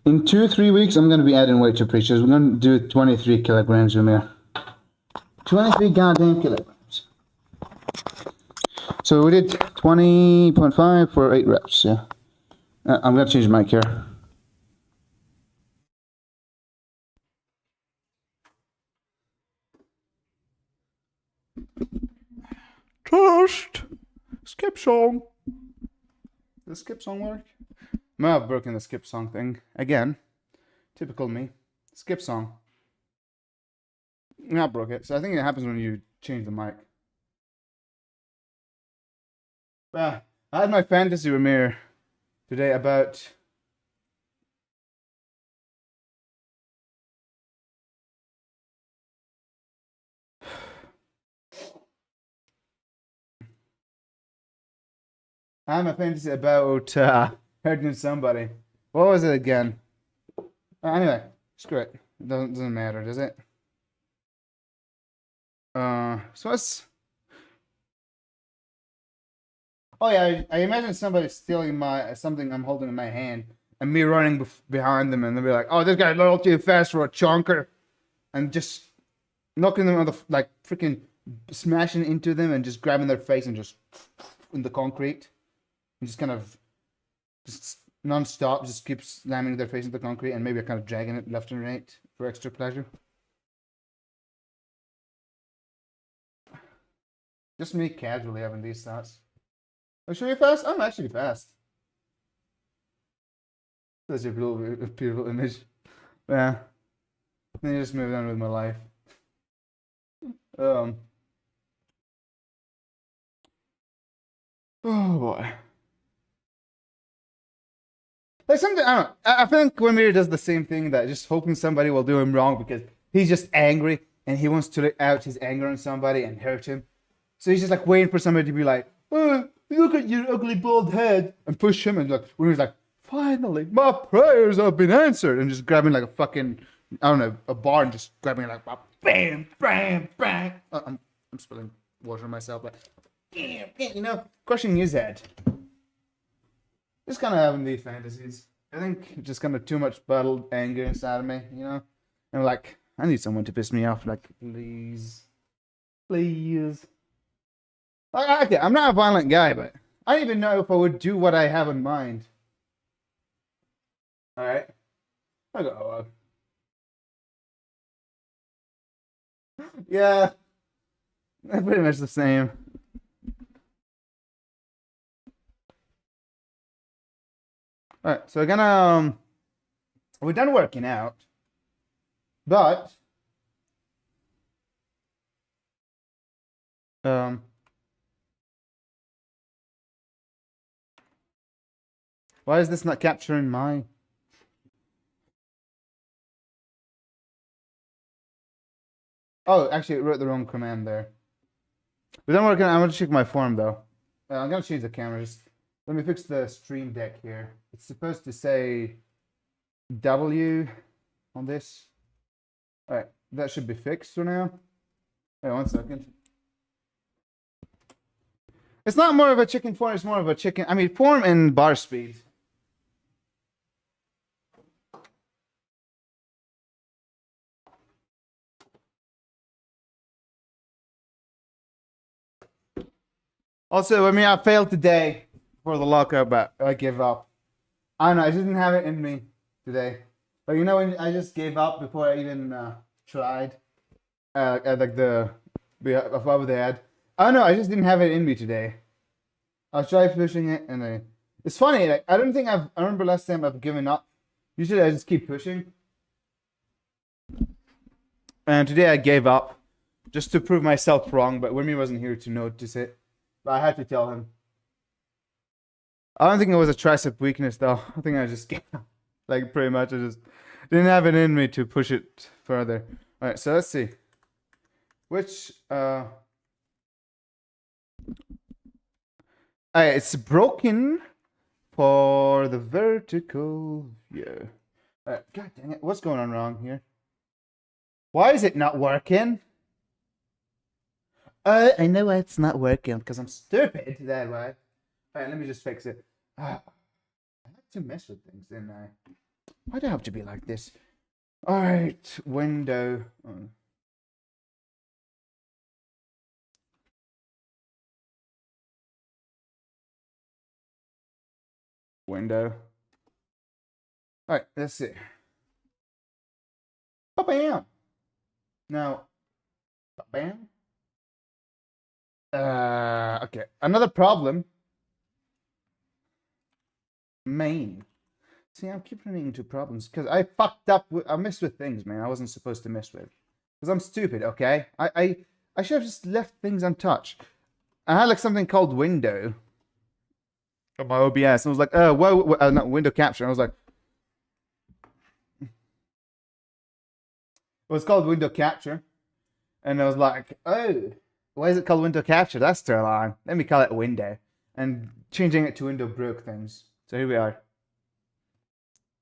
In 2-3 weeks, I'm going to be adding weight to preachers. We're going to do 23 kilograms or more. 23 goddamn kilograms. So we did 20.5 for 8 reps, yeah. I'm going to change my mic here. Trust! Skip song. Does skip song work? I might have broken the skip song thing again. Typical me. Skip song. I broke it. So I think it happens when you change the mic. I had my fantasy premiere today about hurting somebody. What was it again? Anyway, screw it. It doesn't matter, does it? So what's... Oh yeah, I imagine somebody stealing something I'm holding in my hand, and me running behind them, and they'll be like, "Oh, this guy's a little too fast for a chunker," and just knocking them on the freaking smashing into them, and just grabbing their face and just in the concrete, and just kind of just non-stop, just keep slamming their face into the concrete, and maybe kind of dragging it left and right for extra pleasure. Just me casually having these thoughts. Oh, sure you're fast? I'm actually fast. That's a beautiful image. Yeah. Then you just move on with my life. Oh boy. Like something I don't know. I think Wimir does the same thing, that just hoping somebody will do him wrong because he's just angry and he wants to let out his anger on somebody and hurt him. So he's just like waiting for somebody to be like, "Oh, look at your ugly bald head," and push him, and like when he's like, "Finally, my prayers have been answered," and just grabbing like a fucking, I don't know, a bar, and just grabbing it like bam, bam, bam. I'm spilling water on myself, but crushing his head. Just kind of having these fantasies. I think just kind of too much bottled anger inside of me, And like, I need someone to piss me off. Like, please, please. Okay, I'm not a violent guy, but I don't even know if I would do what I have in mind. All right, I go. Yeah, pretty much the same. All right, so we're done working out, but why is this not capturing my? Oh, actually, it wrote the wrong command there. But then I'm gonna check my form though. I'm gonna change the cameras. Let me fix the stream deck here. It's supposed to say W on this. All right, that should be fixed for now. Wait 1 second. It's not more of a chicken form. It's more of a chicken. I mean, form and bar speed. Also, I mean, I failed today for the lockup, but I give up. I don't know. I just didn't have it in me today. But you know, when I just gave up before I even tried, at like above the ad. I don't know. I just didn't have it in me today. I tried pushing it, and it's funny. Like I don't think I remember last time I've given up. Usually I just keep pushing. And today I gave up, just to prove myself wrong. But Wimmy wasn't here to notice it. But I had to tell him. I don't think it was a tricep weakness though. I think I just like pretty much I just didn't have it in me to push it further. All right, so let's see. Which it's broken for the vertical view. God dang it! What's going on wrong here? Why is it not working? I know why it's not working because I'm stupid that way. Alright, let me just fix it. I like to mess with things, didn't I? Why do I have to be like this? Alright, window. Oh. Window. Alright, let's see. Ba-bam! Now, ba-bam? Okay. Another problem. Main. See, I keep running into problems because I fucked up. I messed with things, man. I wasn't supposed to mess with. Because I'm stupid, okay? I should have just left things untouched. I had like something called window on my OBS. And I was like, oh, whoa, not window capture. And I was like, it was called window capture. And I was like, oh, why is it called window capture? That's too long. Let me call it window. And changing it to window broke things. So here we are.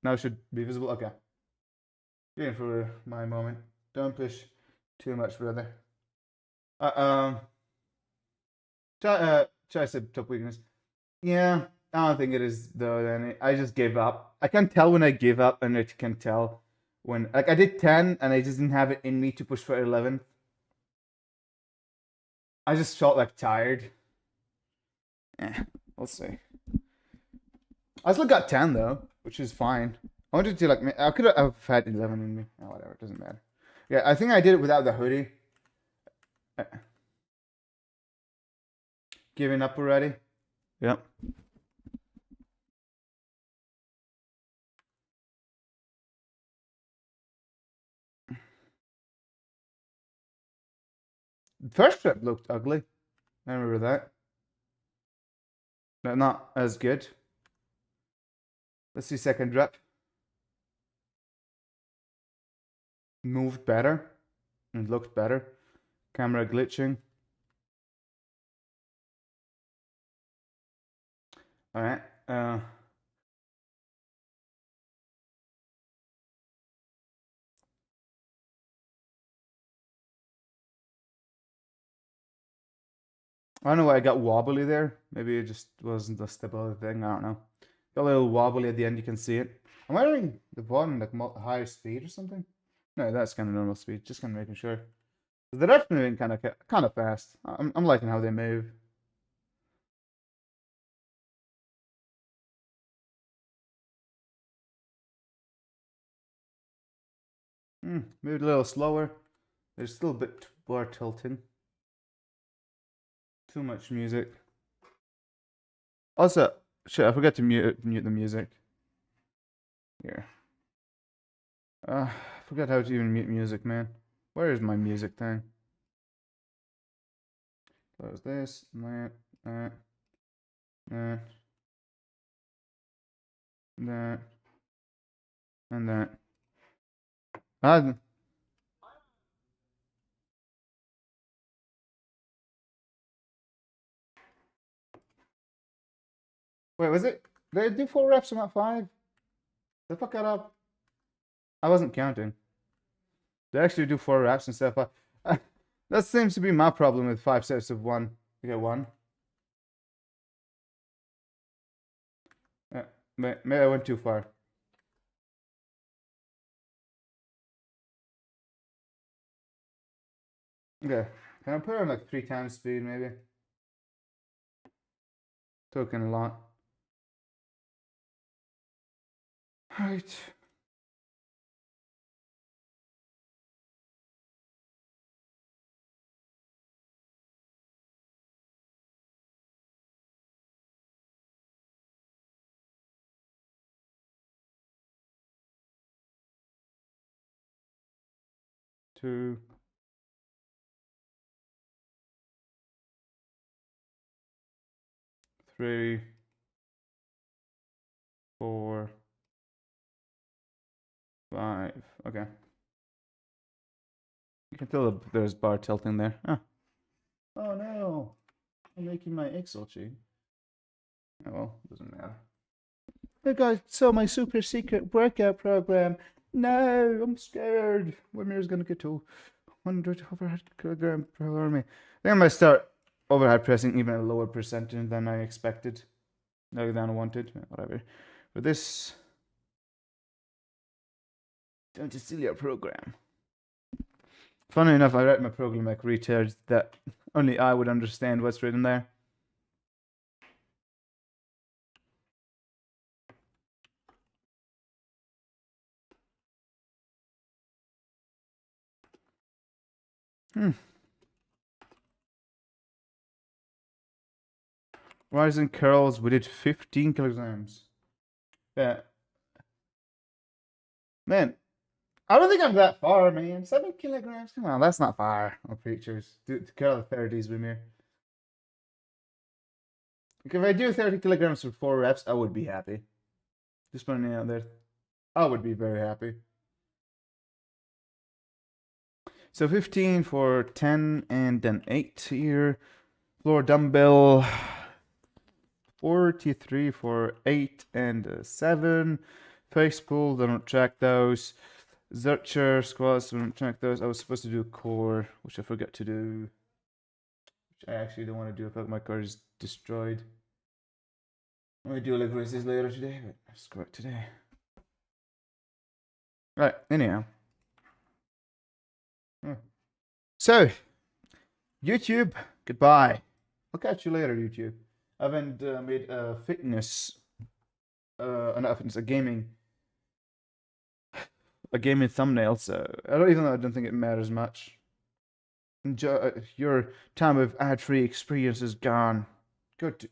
Now it should be visible. Okay. Waiting for my moment. Don't push too much, brother. Tricep top weakness. Yeah, I don't think it is though. Then I just gave up. I can tell when I give up, and I can tell when like I did 10, and I just didn't have it in me to push for 11. I just felt like tired. We'll see. I still got 10 though, which is fine. I wanted to like I could have had 11 in me. Oh, whatever, it doesn't matter. Yeah, I think I did it without the hoodie. Giving up already? Yep. The first rep looked ugly. I remember that. Not as good. Let's see second rep. Moved better. And looked better. Camera glitching. Alright. I don't know why I got wobbly there. Maybe it just wasn't the stability thing. I don't know. Got a little wobbly at the end. You can see it. I'm wondering the bottom like higher speed or something. No, that's kind of normal speed. Just kind of making sure. The ref's moving kind of fast. I'm liking how they move. Moved a little slower. There's still a bit more tilting. Too much music. Also, shit, I forgot to mute the music. Here. I forgot how to even mute music, man. Where is my music thing? Close this, that, that, and that. Wait, was it? Did I do 4 reps and not 5? Did I fuck that up? I wasn't counting. Did I actually do 4 reps instead of 5? That seems to be my problem with 5 sets of 1. You get 1. Maybe I went too far. Okay. Can I put it on like 3 times speed maybe? Talking a lot. Right. Two. 3. 4. 5. Okay. You can tell there's bar tilting there. Huh. Oh no. I'm making my Excel sheet. Oh well, doesn't matter. Hey guys, so my super secret workout program. No, I'm scared. Wimir's gonna get to 100 overhead kilogram per army. I think I might start overhead pressing even a lower percentage than I expected. No, than I wanted. Whatever. But this don't steal your program. Funny enough, I write my program like retards that only I would understand what's written there. Rising curls, we did 15 kilograms. Yeah. Man, I don't think I'm that far, man. 7 kilograms? Come on, that's not far on pictures. To curl the 30s with me. Like if I do 30 kilograms for 4 reps, I would be happy. Just putting it out there. I would be very happy. So 15 for 10 and then 8 here. Floor dumbbell 43 for 8 and 7. Face pull, don't track those. Zercher squats, don't track those. I was supposed to do core, which I forgot to do. Which I actually don't want to do. I feel like my core is destroyed. I'm gonna do leg raises later today, but screw it today. Right, anyhow. So, YouTube, goodbye. I'll catch you later, YouTube. I haven't made a fitness, not fitness, a gaming thumbnail, so even though I don't think it matters much. Enjoy, your time of ad-free experience is gone. Go to